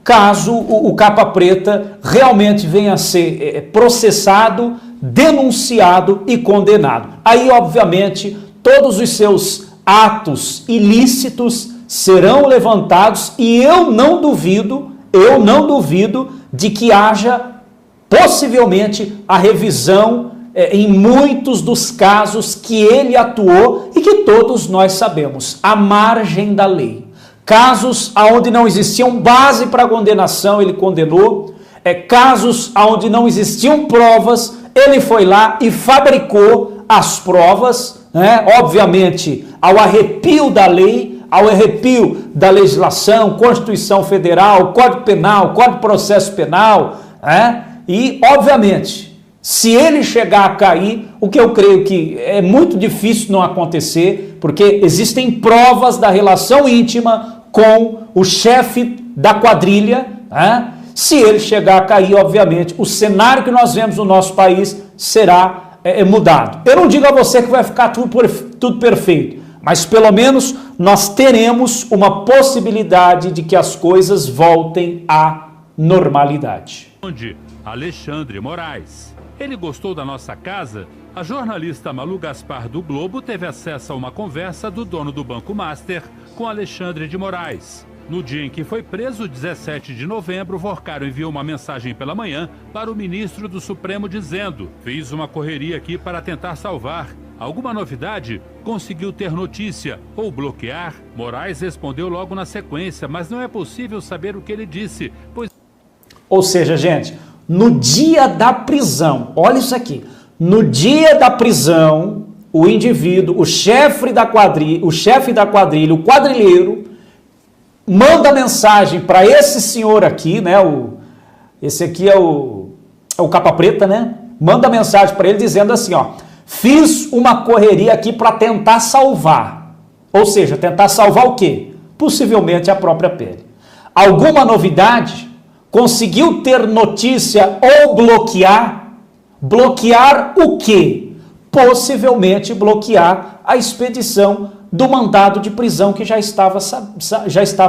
caso o Capa Preta realmente venha a ser processado, denunciado e condenado. Aí, obviamente, todos os seus atos ilícitos serão levantados e eu não duvido de que haja possivelmente a revisão em muitos dos casos que ele atuou e que todos nós sabemos, à margem da lei. Casos onde não existiam base para condenação, ele condenou. Casos onde não existiam provas, ele foi lá e fabricou as provas, obviamente ao arrepio da lei, ao arrepio da legislação, Constituição Federal, Código Penal, Código de Processo Penal, e, obviamente, Se ele chegar a cair, o que eu creio que é muito difícil não acontecer, porque existem provas da relação íntima com o chefe da quadrilha, né? Se ele chegar a cair, obviamente, o cenário que nós vemos no nosso país será mudado. Eu não digo a você que vai ficar tudo perfeito, mas pelo menos nós teremos uma possibilidade de que as coisas voltem à normalidade. Alexandre Moraes. Ele gostou da nossa casa? A jornalista Malu Gaspar do Globo teve acesso a uma conversa do dono do Banco Master com Alexandre de Moraes. No dia em que foi preso, 17 de novembro, Vorcaro enviou uma mensagem pela manhã para o ministro do Supremo dizendo: fiz uma correria aqui para tentar salvar. Alguma novidade? Conseguiu ter notícia ou bloquear? Moraes respondeu logo na sequência, mas não é possível saber o que ele disse, pois... Ou seja, gente, no dia da prisão, olha isso aqui, no dia da prisão, o indivíduo, o chefe da quadrilha, o quadrilheiro, manda mensagem para esse senhor aqui, né? Esse aqui é o capa preta, né? Manda mensagem para ele dizendo assim, ó: fiz uma correria aqui para tentar salvar. Ou seja, tentar salvar o quê? Possivelmente a própria pele. Alguma novidade? Conseguiu ter notícia ou bloquear? Bloquear o quê? Possivelmente bloquear a expedição do mandado de prisão que já estava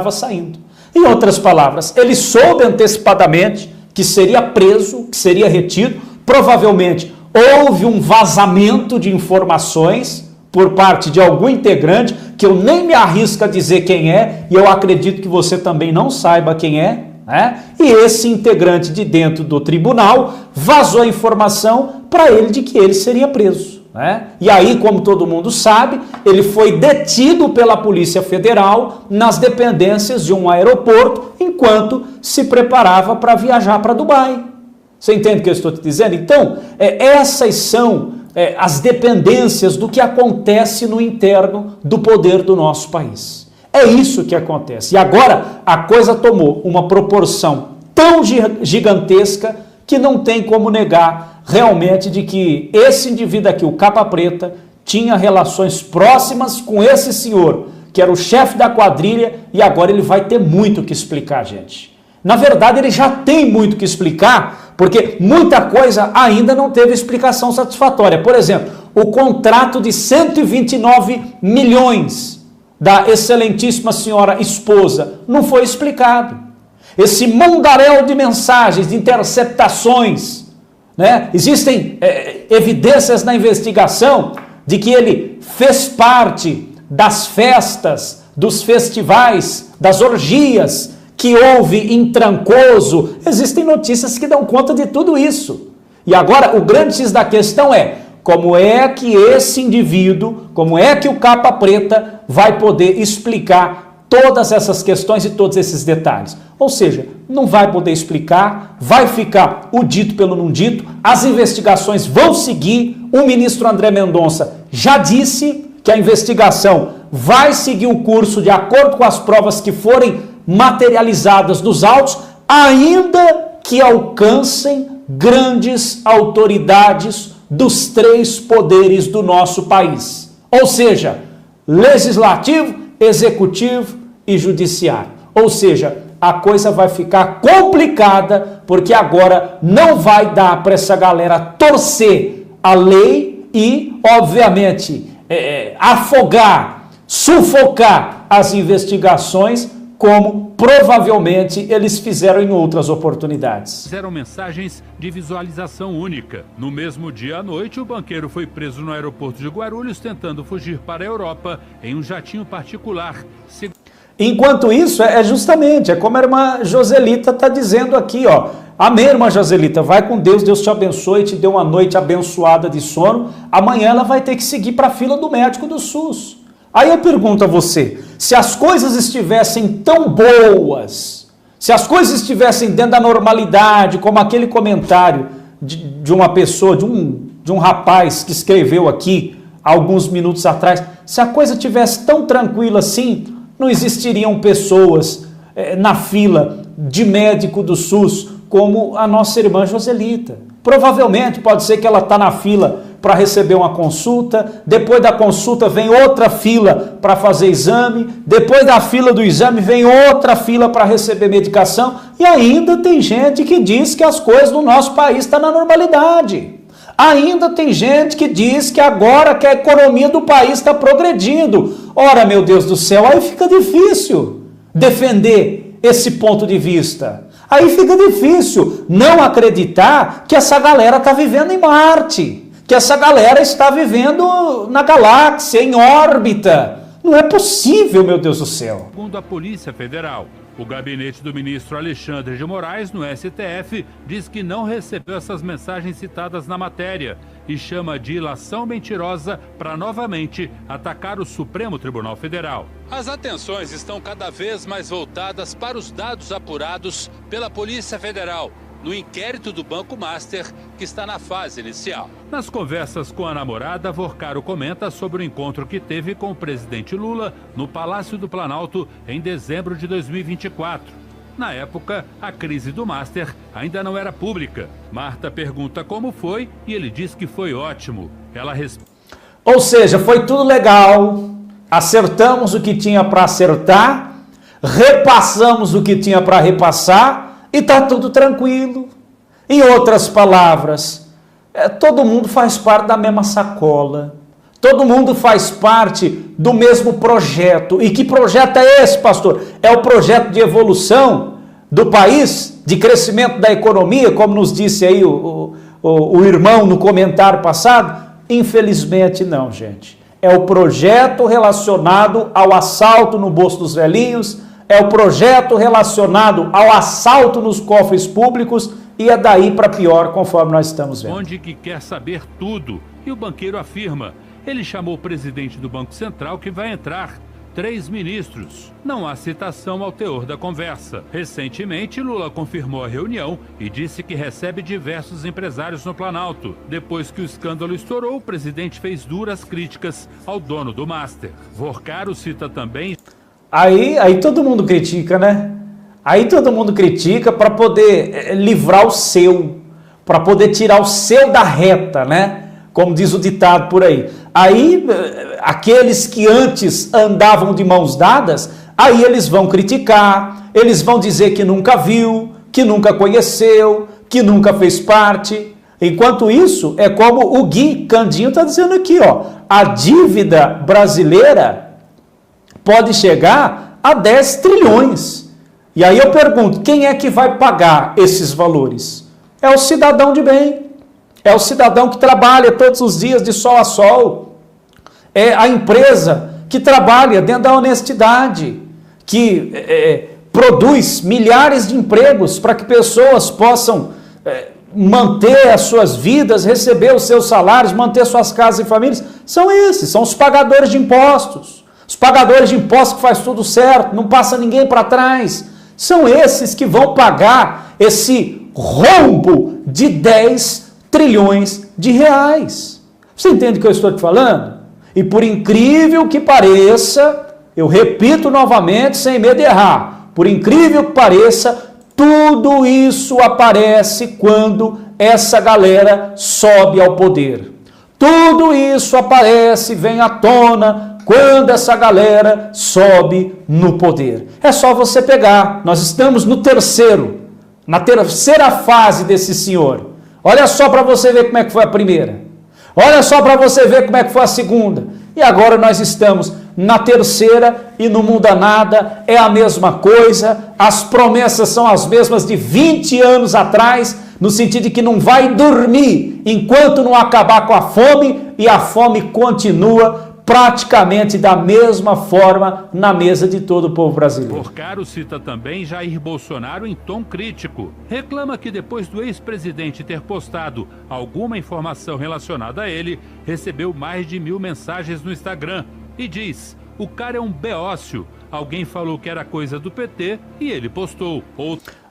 saindo. Em outras palavras, ele soube antecipadamente que seria preso, que seria retido. Provavelmente houve um vazamento de informações por parte de algum integrante, que eu nem me arrisco a dizer quem é, e eu acredito que você também não saiba quem é, né? E esse integrante de dentro do tribunal vazou a informação para ele de que ele seria preso, né? E aí, como todo mundo sabe, ele foi detido pela Polícia Federal nas dependências de um aeroporto enquanto se preparava para viajar para Dubai. Você entende o que eu estou te dizendo? Então, essas são as dependências do que acontece no interno do poder do nosso país. É isso que acontece. E agora a coisa tomou uma proporção tão gigantesca que não tem como negar realmente de que esse indivíduo aqui, o capa preta, tinha relações próximas com esse senhor, que era o chefe da quadrilha, e agora ele vai ter muito o que explicar, gente. Na verdade, ele já tem muito o que explicar, porque muita coisa ainda não teve explicação satisfatória. Por exemplo, o contrato de 129 milhões da excelentíssima senhora esposa não foi explicado. Esse mundaréu de mensagens, de interceptações, né? Existem evidências na investigação de que ele fez parte das festas, dos festivais, das orgias que houve em Trancoso. Existem notícias que dão conta de tudo isso. E agora o grande X da questão é: como é que esse indivíduo, como é que o capa preta vai poder explicar todas essas questões e todos esses detalhes? Ou seja, não vai poder explicar, vai ficar o dito pelo não dito, as investigações vão seguir. O ministro André Mendonça já disse que a investigação vai seguir o curso de acordo com as provas que forem materializadas nos autos, ainda que alcancem grandes autoridades dos três poderes do nosso país. Ou seja, legislativo, executivo e judiciário. Ou seja, a coisa vai ficar complicada, porque agora não vai dar para essa galera torcer a lei e, obviamente, afogar, sufocar as investigações, como provavelmente eles fizeram em outras oportunidades. Fizeram mensagens de visualização única. No mesmo dia à noite, o banqueiro foi preso no aeroporto de Guarulhos, tentando fugir para a Europa em um jatinho particular. Enquanto isso, justamente, como a irmã Joselita está dizendo aqui, ó. Amém, irmã Joselita, vai com Deus, Deus te abençoe, te dê uma noite abençoada de sono. Amanhã ela vai ter que seguir para a fila do médico do SUS. Aí eu pergunto a você, se as coisas estivessem tão boas, se as coisas estivessem dentro da normalidade, como aquele comentário de uma pessoa, de um rapaz que escreveu aqui alguns minutos atrás, se a coisa estivesse tão tranquila assim, não existiriam pessoas na fila de médico do SUS como a nossa irmã Joselita. Provavelmente pode ser que ela está na fila para receber uma consulta, depois da consulta vem outra fila para fazer exame, depois da fila do exame vem outra fila para receber medicação, e ainda tem gente que diz que as coisas no nosso país estão na normalidade. Ainda tem gente que diz que agora que a economia do país está progredindo. Ora, meu Deus do céu, aí fica difícil defender esse ponto de vista. Aí fica difícil não acreditar que essa galera está vivendo em Marte, que essa galera está vivendo na galáxia, em órbita. Não é possível, meu Deus do céu. Segundo a Polícia Federal, o gabinete do ministro Alexandre de Moraes, no STF, diz que não recebeu essas mensagens citadas na matéria e chama de ilação mentirosa para novamente atacar o Supremo Tribunal Federal. As atenções estão cada vez mais voltadas para os dados apurados pela Polícia Federal no inquérito do Banco Master, que está na fase inicial. Nas conversas com a namorada, Vorcaro comenta sobre o encontro que teve com o presidente Lula no Palácio do Planalto em dezembro de 2024. Na época, a crise do Master ainda não era pública. Marta pergunta como foi e ele diz que foi ótimo. Ela responde: ou seja, foi tudo legal, acertamos o que tinha para acertar, repassamos o que tinha para repassar, e está tudo tranquilo. Em outras palavras, todo mundo faz parte da mesma sacola. Todo mundo faz parte do mesmo projeto. E que projeto é esse, pastor? É o projeto de evolução do país, de crescimento da economia, como nos disse aí o irmão no comentário passado? Infelizmente não, gente. É o projeto relacionado ao assalto no bolso dos velhinhos, é o projeto relacionado ao assalto nos cofres públicos e é daí para pior, conforme nós estamos vendo. Onde que quer saber tudo. E o banqueiro afirma, ele chamou o presidente do Banco Central que vai entrar, 3 ministros. Não há citação ao teor da conversa. Recentemente, Lula confirmou a reunião e disse que recebe diversos empresários no Planalto. Depois que o escândalo estourou, o presidente fez duras críticas ao dono do Master. Vorcaro cita também... Aí todo mundo critica, né? Aí todo mundo critica para poder livrar o seu, para poder tirar o seu da reta, né? Como diz o ditado por aí. Aí, aqueles que antes andavam de mãos dadas, aí eles vão criticar, eles vão dizer que nunca viu, que nunca conheceu, que nunca fez parte. Enquanto isso, é como o Gui Candinho está dizendo aqui, ó, a dívida brasileira pode chegar a 10 trilhões. E aí eu pergunto, quem é que vai pagar esses valores? É o cidadão de bem. É o cidadão que trabalha todos os dias de sol a sol. É a empresa que trabalha dentro da honestidade, que produz milhares de empregos para que pessoas possam manter as suas vidas, receber os seus salários, manter suas casas e famílias. São esses, são os pagadores de impostos. Os pagadores de impostos que faz tudo certo, não passa ninguém para trás. São esses que vão pagar esse rombo de 10 trilhões de reais. Você entende o que eu estou te falando? E por incrível que pareça, eu repito novamente, sem medo de errar, por incrível que pareça, tudo isso aparece quando essa galera sobe ao poder. Tudo isso aparece, vem à tona, quando essa galera sobe no poder. É só você pegar, nós estamos na terceira fase desse senhor. Olha só para você ver como é que foi a primeira. Olha só para você ver como é que foi a segunda. E agora nós estamos na terceira e não muda nada, é a mesma coisa, as promessas são as mesmas de 20 anos atrás, no sentido de que não vai dormir enquanto não acabar com a fome, e a fome continua praticamente da mesma forma na mesa de todo o povo brasileiro. Vorcaro cita também Jair Bolsonaro em tom crítico. Reclama que depois do ex-presidente ter postado alguma informação relacionada a ele, recebeu mais de 1000 mensagens no Instagram. E diz, o cara é um beócio. Alguém falou que era coisa do PT e ele postou.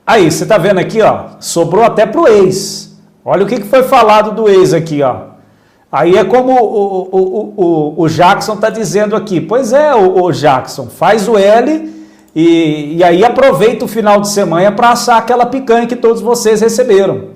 Aí, você tá vendo aqui, ó, sobrou até pro ex. Olha o que foi falado do ex aqui, ó. Aí é como o Jackson está dizendo aqui, pois é, o Jackson, faz o L e aí aproveita o final de semana para assar aquela picanha que todos vocês receberam.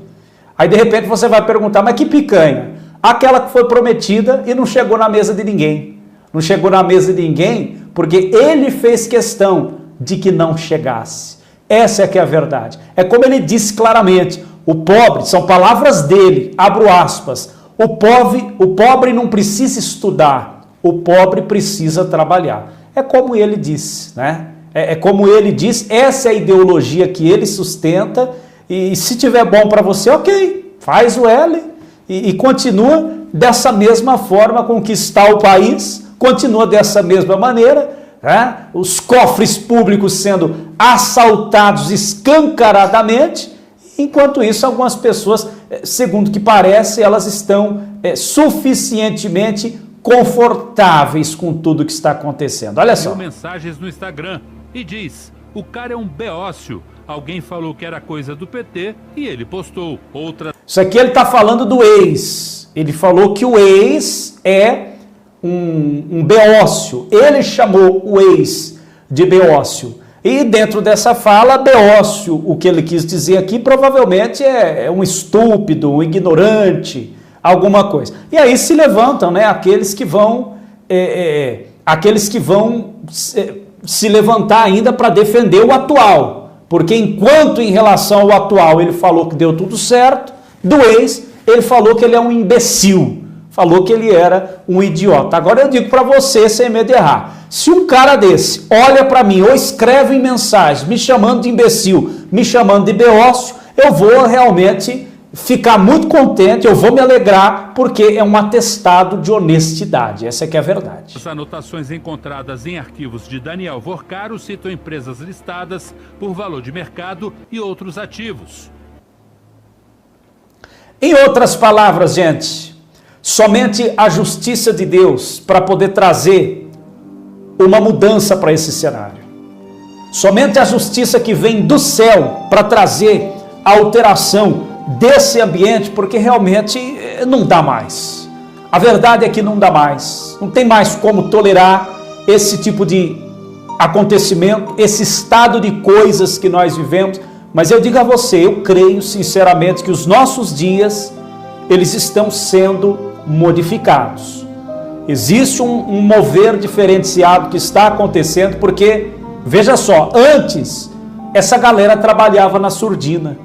Aí de repente você vai perguntar, mas que picanha? Aquela que foi prometida e não chegou na mesa de ninguém. Não chegou na mesa de ninguém porque ele fez questão de que não chegasse. Essa é que é a verdade. É como ele disse claramente, o pobre, são palavras dele, abro aspas, o pobre não precisa estudar, o pobre precisa trabalhar. É como ele disse, né? É como ele diz, essa é a ideologia que ele sustenta, e se tiver bom para você, ok, faz o L e continua dessa mesma forma com que está o país, continua dessa mesma maneira, né? Os cofres públicos sendo assaltados escancaradamente, enquanto isso algumas pessoas, segundo o que parece, elas estão suficientemente confortáveis com tudo que está acontecendo. Olha só. Mensagens no Instagram e diz, o cara é um beócio. Alguém falou que era coisa do PT e ele postou outra. Isso aqui ele está falando do ex. Ele falou que o ex é um beócio. Ele chamou o ex de beócio. E dentro dessa fala, beócio, o que ele quis dizer aqui, provavelmente é um estúpido, um ignorante, alguma coisa. E aí se levantam, né, aqueles que vão se levantar ainda para defender o atual. Porque enquanto em relação ao atual ele falou que deu tudo certo, do ex ele falou que ele é um imbecil, falou que ele era um idiota. Agora eu digo para você, sem medo de errar, se um cara desse olha para mim ou escreve em mensagem me chamando de imbecil, me chamando de beócio, eu vou realmente ficar muito contente, eu vou me alegrar, porque é um atestado de honestidade, essa é que é a verdade. As anotações encontradas em arquivos de Daniel Vorcaro citam empresas listadas por valor de mercado e outros ativos. Em outras palavras, gente, somente a justiça de Deus para poder trazer uma mudança para esse cenário. Somente a justiça que vem do céu para trazer a alteração desse ambiente, porque realmente não dá mais. A verdade é que não dá mais. Não tem mais como tolerar esse tipo de acontecimento, esse estado de coisas que nós vivemos. Mas eu digo a você, eu creio sinceramente que os nossos dias, eles estão sendo modificados. Existe um mover diferenciado que está acontecendo, porque, veja só, antes essa galera trabalhava na surdina.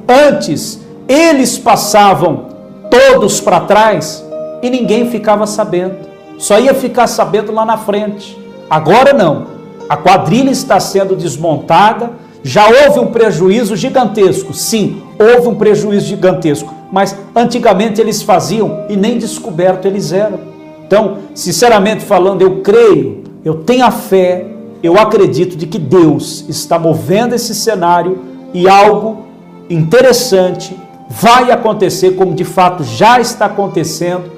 Antes eles passavam todos para trás e ninguém ficava sabendo. Só ia ficar sabendo lá na frente. Agora não. A quadrilha está sendo desmontada. Já houve um prejuízo gigantesco. Sim, houve um prejuízo gigantesco. Mas antigamente eles faziam e nem descoberto eles eram. Então, sinceramente falando, eu creio, eu tenho a fé, eu acredito de que Deus está movendo esse cenário e algo interessante vai acontecer, como de fato já está acontecendo.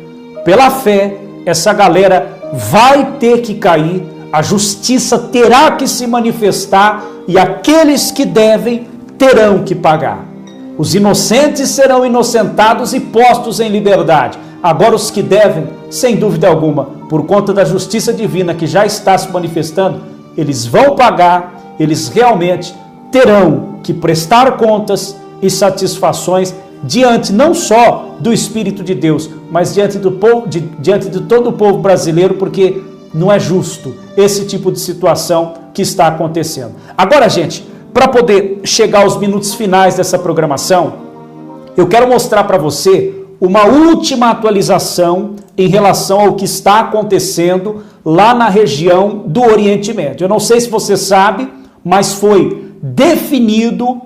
Pela fé, essa galera vai ter que cair, a justiça terá que se manifestar e aqueles que devem terão que pagar. Os inocentes serão inocentados e postos em liberdade. Agora os que devem, sem dúvida alguma, por conta da justiça divina que já está se manifestando, eles vão pagar, eles realmente terão que prestar contas e satisfações diante não só do Espírito de Deus, mas diante do povo, diante de todo o povo brasileiro, porque não é justo esse tipo de situação que está acontecendo. Agora, gente, para poder chegar aos minutos finais dessa programação, eu quero mostrar para você uma última atualização em relação ao que está acontecendo lá na região do Oriente Médio. Eu não sei se você sabe, mas foi definido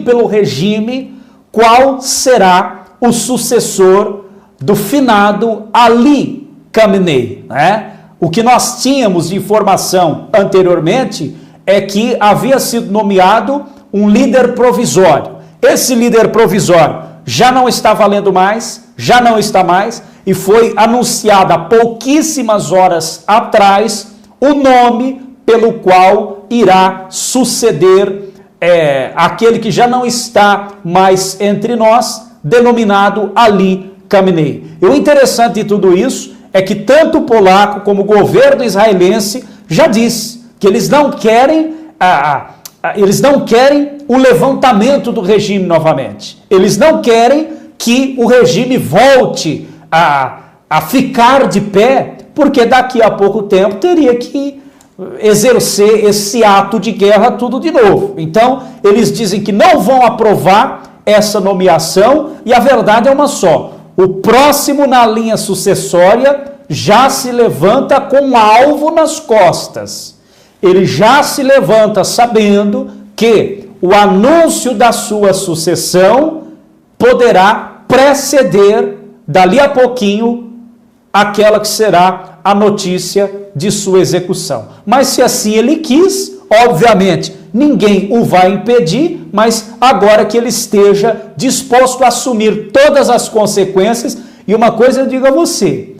pelo regime qual será o sucessor do finado Ali Khamenei. O que nós tínhamos de informação anteriormente é que havia sido nomeado um líder provisório. Esse líder provisório já não está valendo mais, já não está mais, e foi anunciado há pouquíssimas horas atrás o nome pelo qual irá suceder aquele que já não está mais entre nós, denominado Ali Khamenei. E o interessante de tudo isso é que tanto o polaco como o governo israelense já disse que eles não querem o levantamento do regime novamente. Eles não querem que o regime volte a ficar de pé, porque daqui a pouco tempo teria que exercer esse ato de guerra tudo de novo. Então, eles dizem que não vão aprovar essa nomeação, e a verdade é uma só: o próximo na linha sucessória já se levanta com um alvo nas costas. Ele já se levanta sabendo que o anúncio da sua sucessão poderá preceder, dali a pouquinho, aquela que será a notícia de sua execução. Mas se assim ele quis, obviamente, ninguém o vai impedir, mas agora que ele esteja disposto a assumir todas as consequências. E uma coisa eu digo a você,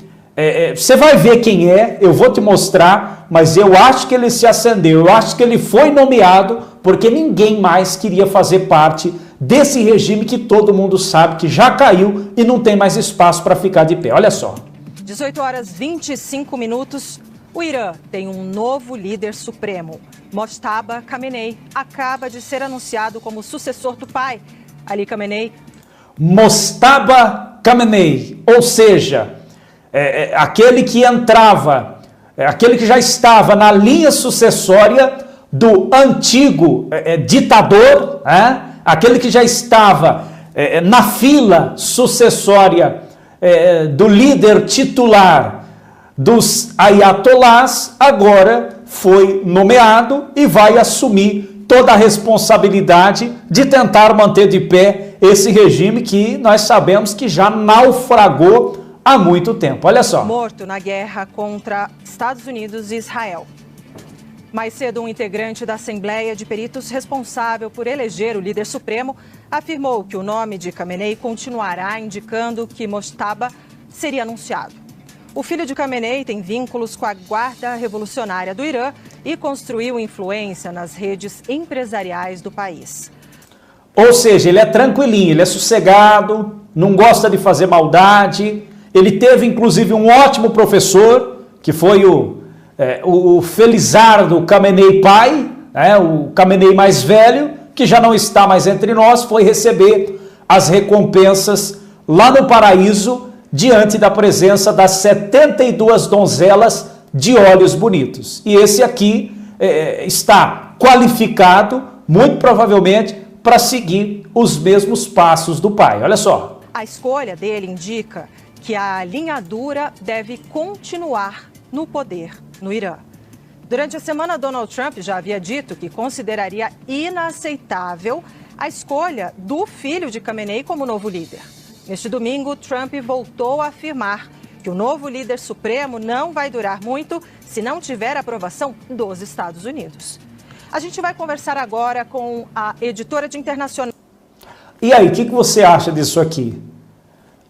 você vai ver quem é, eu vou te mostrar, mas eu acho que ele se acendeu, eu acho que ele foi nomeado porque ninguém mais queria fazer parte desse regime que todo mundo sabe que já caiu e não tem mais espaço para ficar de pé. Olha só. 18h25, o Irã tem um novo líder supremo. Mojtaba Khamenei acaba de ser anunciado como sucessor do pai, Ali Khamenei. Mojtaba Khamenei, ou seja, aquele que entrava, aquele que já estava na linha sucessória do antigo ditador, aquele que já estava na fila sucessória do líder titular dos ayatolás, agora foi nomeado e vai assumir toda a responsabilidade de tentar manter de pé esse regime que nós sabemos que já naufragou há muito tempo. Olha só. Morto na guerra contra Estados Unidos e Israel. Mais cedo, um integrante da Assembleia de Peritos responsável por eleger o líder supremo afirmou que o nome de Khamenei continuará indicando que Mojtaba seria anunciado. O filho de Khamenei tem vínculos com a Guarda Revolucionária do Irã e construiu influência nas redes empresariais do país. Ou seja, ele é tranquilinho, ele é sossegado, não gosta de fazer maldade. Ele teve, inclusive, um ótimo professor, que foi o Felizardo Khamenei pai, o Khamenei mais velho, que já não está mais entre nós, foi receber as recompensas lá no paraíso, diante da presença das 72 donzelas de olhos bonitos. E esse aqui está qualificado, muito provavelmente, para seguir os mesmos passos do pai. Olha só. A escolha dele indica que a linha dura deve continuar no poder no Irã. Durante a semana, Donald Trump já havia dito que consideraria inaceitável a escolha do filho de Khamenei como novo líder. Neste domingo, Trump voltou a afirmar que o novo líder supremo não vai durar muito se não tiver aprovação dos Estados Unidos. A gente vai conversar agora com a editora de internacional. E aí, o que você acha disso aqui?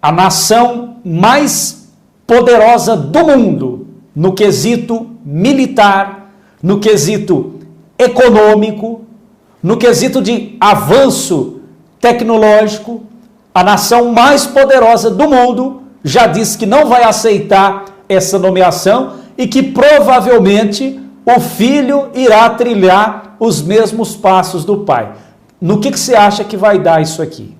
A nação mais poderosa do mundo no quesito militar, no quesito econômico, no quesito de avanço tecnológico, a nação mais poderosa do mundo já disse que não vai aceitar essa nomeação e que provavelmente o filho irá trilhar os mesmos passos do pai. No que você acha que vai dar isso aqui?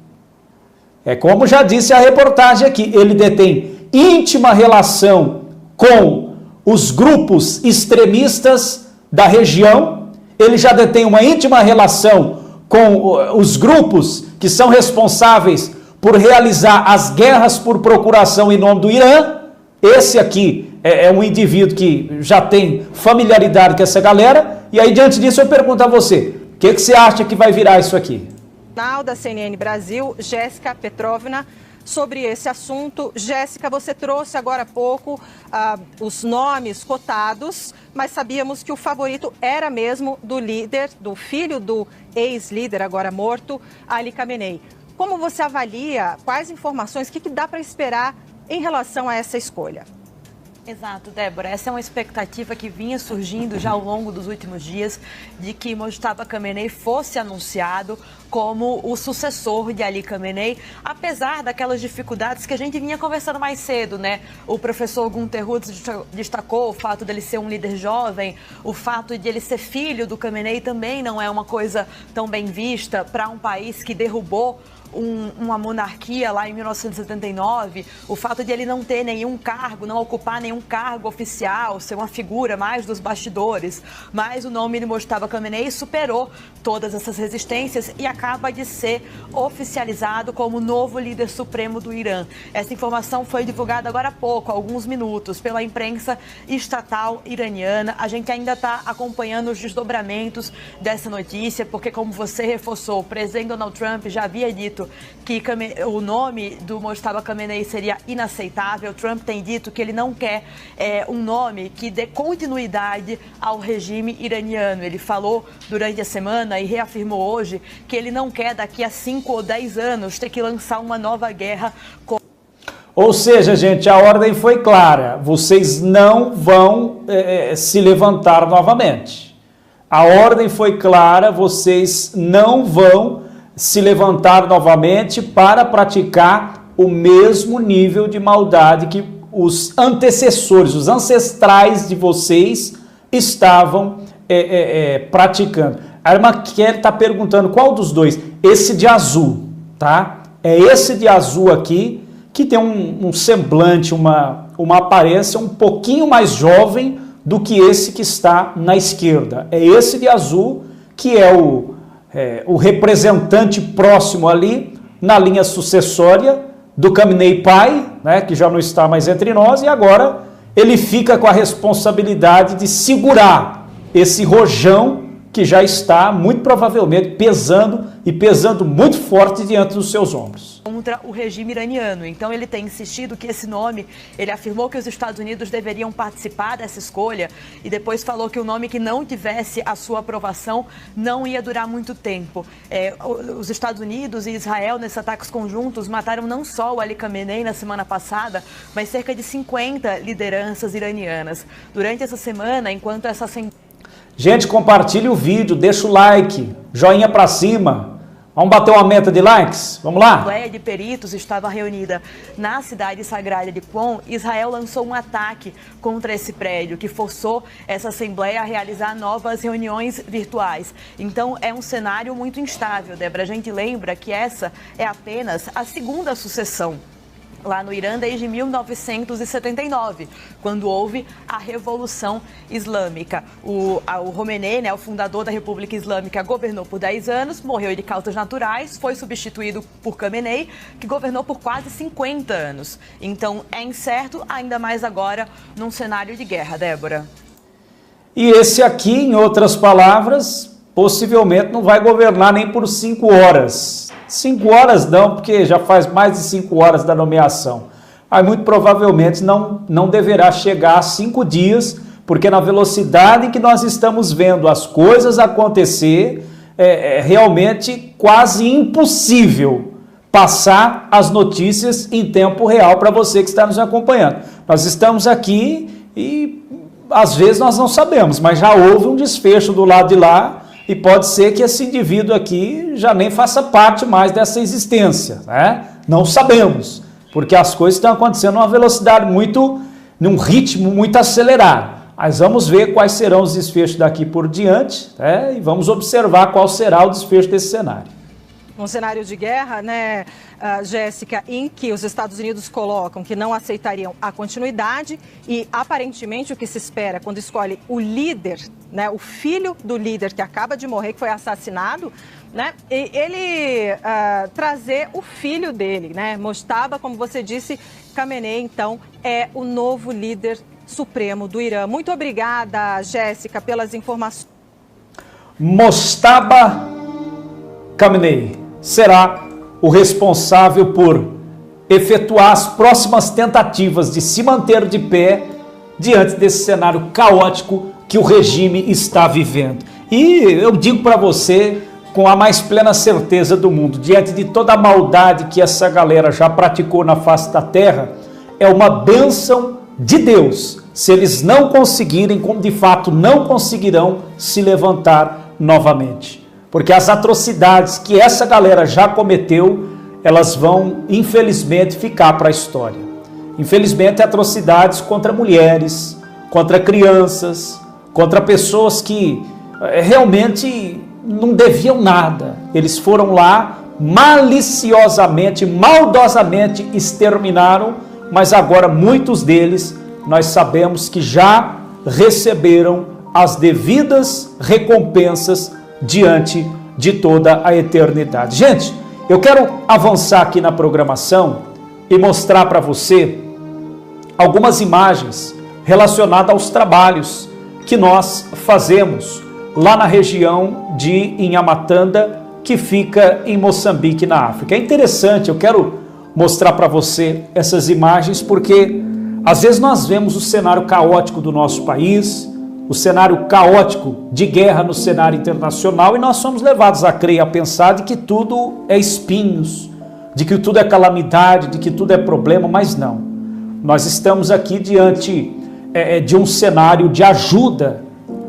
É como já disse a reportagem aqui, ele detém íntima relação com os grupos extremistas da região, ele já detém uma íntima relação com os grupos que são responsáveis por realizar as guerras por procuração em nome do Irã. Esse aqui é um indivíduo que já tem familiaridade com essa galera. E aí, diante disso, eu pergunto a você, o que você acha que vai virar isso aqui? Da CNN Brasil, Jéssica Petrovna, sobre esse assunto. Jéssica, você trouxe agora há pouco os nomes cotados, mas sabíamos que o favorito era mesmo do líder, do filho do ex-líder, agora morto, Ali Khamenei. Como você avalia, quais informações, o que dá para esperar em relação a essa escolha? Exato, Débora. Essa é uma expectativa que vinha surgindo já ao longo dos últimos dias de que Mojtaba Khamenei fosse anunciado como o sucessor de Ali Khamenei, apesar daquelas dificuldades que a gente vinha conversando mais cedo, né? O professor Gunter Rutz destacou o fato dele ser um líder jovem, o fato de ele ser filho do Khamenei também não é uma coisa tão bem vista para um país que derrubou uma monarquia lá em 1979, o fato de ele não ter nenhum cargo, não ocupar nenhum cargo oficial, ser uma figura mais dos bastidores, mas o nome de Mojtaba Khamenei superou todas essas resistências e acaba de ser oficializado como novo líder supremo do Irã. Essa informação foi divulgada agora há pouco, há alguns minutos, pela imprensa estatal iraniana. A gente ainda está acompanhando os desdobramentos dessa notícia, porque como você reforçou, o presidente Donald Trump já havia dito que o nome do Mojtaba Khamenei seria inaceitável. Trump tem dito que ele não quer um nome que dê continuidade ao regime iraniano. Ele falou durante a semana e reafirmou hoje que ele não quer daqui a 5 ou 10 anos ter que lançar uma nova guerra. Ou seja, gente, a ordem foi clara. Vocês não vão se levantar novamente. A ordem foi clara, vocês não vão se levantar novamente para praticar o mesmo nível de maldade que os antecessores, os ancestrais de vocês estavam praticando. A irmã Kelly está perguntando qual dos dois? Esse de azul, tá? É esse de azul aqui, que tem um semblante, uma aparência um pouquinho mais jovem do que esse que está na esquerda. É esse de azul que é o representante próximo ali na linha sucessória do Khamenei pai, né, que já não está mais entre nós, e agora ele fica com a responsabilidade de segurar esse rojão que já está muito provavelmente pesando muito forte diante dos seus ombros. Contra o regime iraniano. Então ele tem insistido que esse nome, ele afirmou que os Estados Unidos deveriam participar dessa escolha e depois falou que o nome que não tivesse a sua aprovação não ia durar muito tempo. Os Estados Unidos e Israel, nesses ataques conjuntos, mataram não só o Ali Khamenei na semana passada, mas cerca de 50 lideranças iranianas. Durante essa semana, enquanto essa Gente, compartilhe o vídeo, deixa o like, joinha pra cima. Vamos bater uma meta de likes? Vamos lá? A Assembleia de Peritos estava reunida na cidade sagrada de Qom. Israel lançou um ataque contra esse prédio, que forçou essa Assembleia a realizar novas reuniões virtuais. Então, é um cenário muito instável, Débora. A gente lembra que essa é apenas a segunda sucessão lá no Irã desde 1979, quando houve a Revolução Islâmica. O Khomeini, né, o fundador da República Islâmica, governou por 10 anos, morreu de causas naturais, foi substituído por Khamenei, que governou por quase 50 anos. Então, é incerto, ainda mais agora, num cenário de guerra, Débora. E esse aqui, em outras palavras, possivelmente não vai governar nem por 5 horas. 5 horas não, porque já faz mais de 5 horas da nomeação. Aí muito provavelmente não deverá chegar a 5 dias, porque na velocidade que nós estamos vendo as coisas acontecer, é realmente quase impossível passar as notícias em tempo real para você que está nos acompanhando. Nós estamos aqui e às vezes nós não sabemos, mas já houve um desfecho do lado de lá, e pode ser que esse indivíduo aqui já nem faça parte mais dessa existência, né? Não sabemos, porque as coisas estão acontecendo numa velocidade num ritmo muito acelerado. Mas vamos ver quais serão os desfechos daqui por diante, né? E vamos observar qual será o desfecho desse cenário. Um cenário de guerra, né, Jéssica, em que os Estados Unidos colocam que não aceitariam a continuidade e, aparentemente, o que se espera quando escolhe o líder, né, o filho do líder que acaba de morrer, que foi assassinado, né, ele trazer o filho dele, né, Mojtaba, como você disse, Khamenei, então, é o novo líder supremo do Irã. Muito obrigada, Jéssica, pelas informações. Mojtaba Khamenei será o responsável por efetuar as próximas tentativas de se manter de pé diante desse cenário caótico que o regime está vivendo. E eu digo para você, com a mais plena certeza do mundo, diante de toda a maldade que essa galera já praticou na face da terra, é uma bênção de Deus se eles não conseguirem, como de fato não conseguirão se levantar novamente. Porque as atrocidades que essa galera já cometeu, elas vão, infelizmente, ficar para a história. Infelizmente, atrocidades contra mulheres, contra crianças, contra pessoas que realmente não deviam nada. Eles foram lá, maliciosamente, maldosamente exterminaram, mas agora muitos deles, nós sabemos que já receberam as devidas recompensas diante de toda a eternidade. Gente, eu quero avançar aqui na programação e mostrar para você algumas imagens relacionadas aos trabalhos que nós fazemos lá na região de Inhamatanda, que fica em Moçambique, na África. É interessante, eu quero mostrar para você essas imagens porque às vezes nós vemos o cenário caótico do nosso país, o cenário caótico de guerra no cenário internacional, e nós somos levados a crer e a pensar de que tudo é espinhos, de que tudo é calamidade, de que tudo é problema, mas não. Nós estamos aqui diante de um cenário de ajuda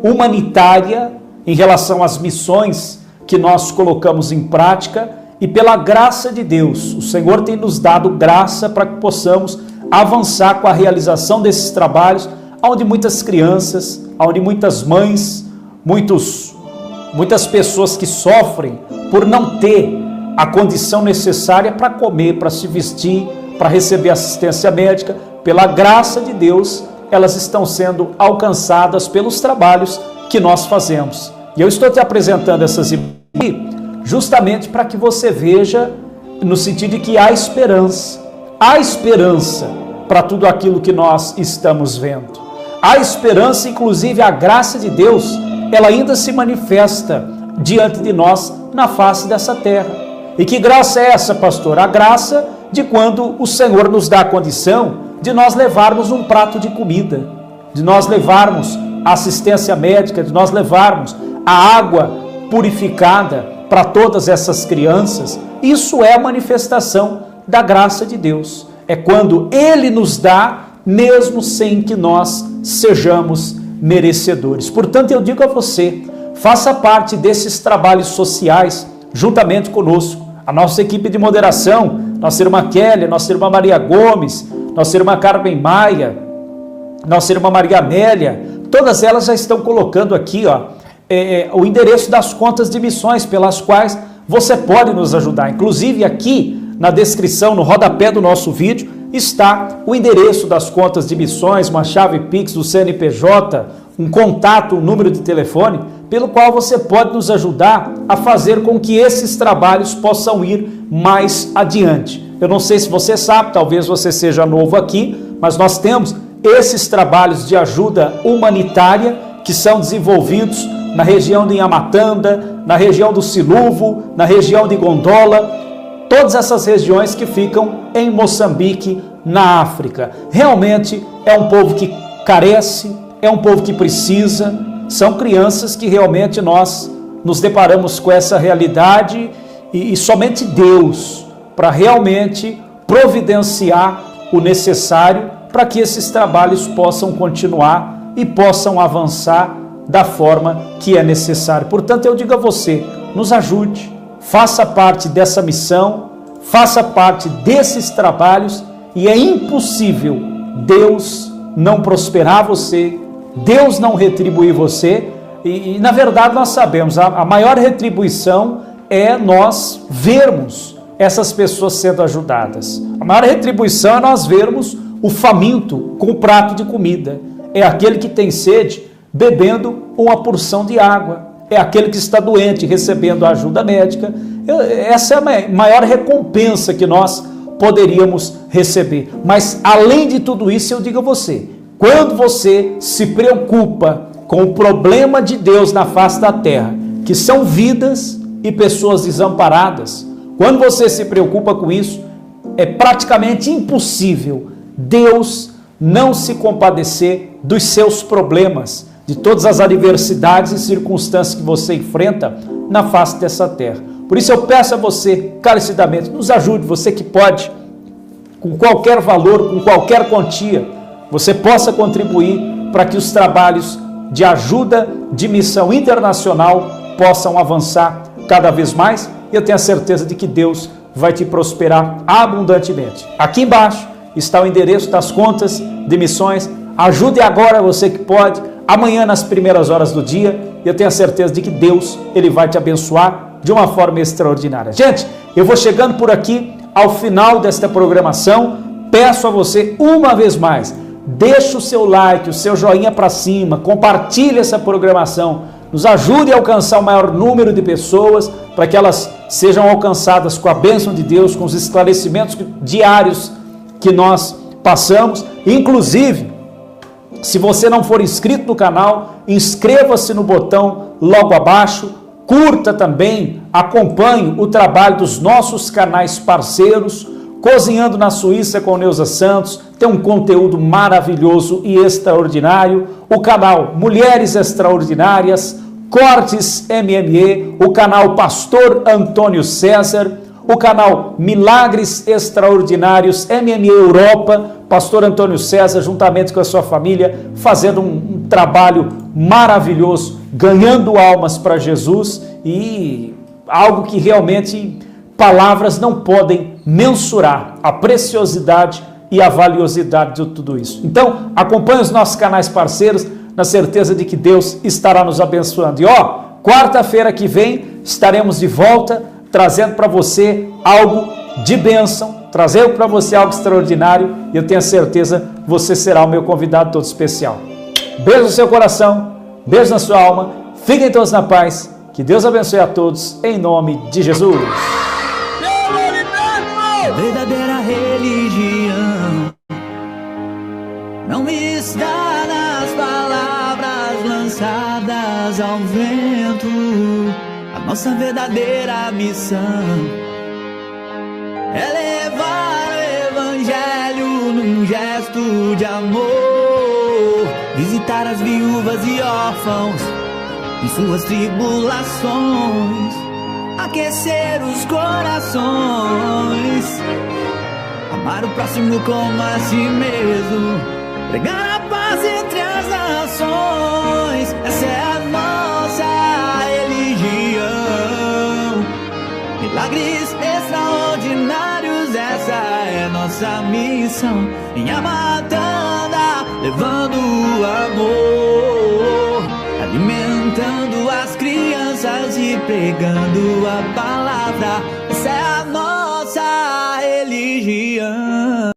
humanitária em relação às missões que nós colocamos em prática, e pela graça de Deus, o Senhor tem nos dado graça para que possamos avançar com a realização desses trabalhos, onde muitas crianças, onde muitas mães, muitas pessoas que sofrem por não ter a condição necessária para comer, para se vestir, para receber assistência médica, pela graça de Deus, elas estão sendo alcançadas pelos trabalhos que nós fazemos. E eu estou te apresentando essas imagens justamente para que você veja no sentido de que há esperança para tudo aquilo que nós estamos vendo. Há esperança, inclusive a graça de Deus, ela ainda se manifesta diante de nós na face dessa terra. E que graça é essa, pastor? A graça de quando o Senhor nos dá a condição de nós levarmos um prato de comida, de nós levarmos a assistência médica, de nós levarmos a água purificada para todas essas crianças. Isso é a manifestação da graça de Deus. É quando Ele nos dá, mesmo sem que nós sejamos merecedores. Portanto, eu digo a você, faça parte desses trabalhos sociais juntamente conosco. A nossa equipe de moderação, nossa irmã Kelly, nossa irmã Maria Gomes, nossa irmã Carmen Maia, nossa irmã Maria Amélia, todas elas já estão colocando aqui o endereço das contas de missões pelas quais você pode nos ajudar. Inclusive aqui na descrição, no rodapé do nosso vídeo, está o endereço das contas de missões, uma chave Pix do CNPJ, um contato, um número de telefone, pelo qual você pode nos ajudar a fazer com que esses trabalhos possam ir mais adiante. Eu não sei se você sabe, talvez você seja novo aqui, mas nós temos esses trabalhos de ajuda humanitária que são desenvolvidos na região de Inhamatanda, na região do Siluvo, na região de Gondola, todas essas regiões que ficam em Moçambique, na África. Realmente é um povo que carece, é um povo que precisa, são crianças que realmente nós nos deparamos com essa realidade e somente Deus para realmente providenciar o necessário para que esses trabalhos possam continuar e possam avançar da forma que é necessário. Portanto, eu digo a você, nos ajude, faça parte dessa missão, faça parte desses trabalhos, e é impossível Deus não prosperar você, Deus não retribuir você, e na verdade nós sabemos, a maior retribuição é nós vermos essas pessoas sendo ajudadas. A maior retribuição é nós vermos o faminto com o prato de comida, é aquele que tem sede bebendo uma porção de água, é aquele que está doente recebendo a ajuda médica. Essa é a maior recompensa que nós poderíamos receber. Mas além de tudo isso, eu digo a você, quando você se preocupa com o problema de Deus na face da terra, que são vidas e pessoas desamparadas, quando você se preocupa com isso, é praticamente impossível Deus não se compadecer dos seus problemas, de todas as adversidades e circunstâncias que você enfrenta na face dessa terra. Por isso eu peço a você, carecidamente, nos ajude, você que pode, com qualquer valor, com qualquer quantia, você possa contribuir para que os trabalhos de ajuda de missão internacional possam avançar cada vez mais, e eu tenho a certeza de que Deus vai te prosperar abundantemente. Aqui embaixo está o endereço das contas de missões. Ajude agora, você que pode, amanhã nas primeiras horas do dia, e eu tenho a certeza de que Deus, Ele vai te abençoar de uma forma extraordinária. Gente, eu vou chegando por aqui ao final desta programação. Peço a você uma vez mais, deixa o seu like, o seu joinha para cima, compartilhe essa programação, nos ajude a alcançar o maior número de pessoas, para que elas sejam alcançadas com a bênção de Deus, com os esclarecimentos diários que nós passamos. Inclusive, se você não for inscrito no canal, inscreva-se no botão logo abaixo, curta também, acompanhe o trabalho dos nossos canais parceiros. Cozinhando na Suíça com Neuza Santos, tem um conteúdo maravilhoso e extraordinário. O canal Mulheres Extraordinárias, Cortes MME, o canal Pastor Antônio César, o canal Milagres Extraordinários MME Europa, Pastor Antônio César, juntamente com a sua família, fazendo um trabalho maravilhoso, ganhando almas para Jesus, e algo que realmente palavras não podem mensurar a preciosidade e a valiosidade de tudo isso. Então, acompanhe os nossos canais parceiros, na certeza de que Deus estará nos abençoando. E quarta-feira que vem estaremos de volta, trazendo para você algo de bênção, trazendo para você algo extraordinário, e eu tenho a certeza que você será o meu convidado todo especial. Beijo no seu coração, beijo na sua alma, fiquem todos na paz, que Deus abençoe a todos, em nome de Jesus. Verdadeira religião não está nas palavras lançadas ao vento. A nossa verdadeira missão é levar o evangelho num gesto de amor, visitar as viúvas e órfãos em suas tribulações, aquecer os corações, amar o próximo como a si mesmo, pregar a paz entre as nações. Essa é a nossa religião. Milagres extraordinários, essa é nossa missão. Em Amatanda, levando o amor, alimentando as crianças e pregando a palavra. Essa é a nossa religião.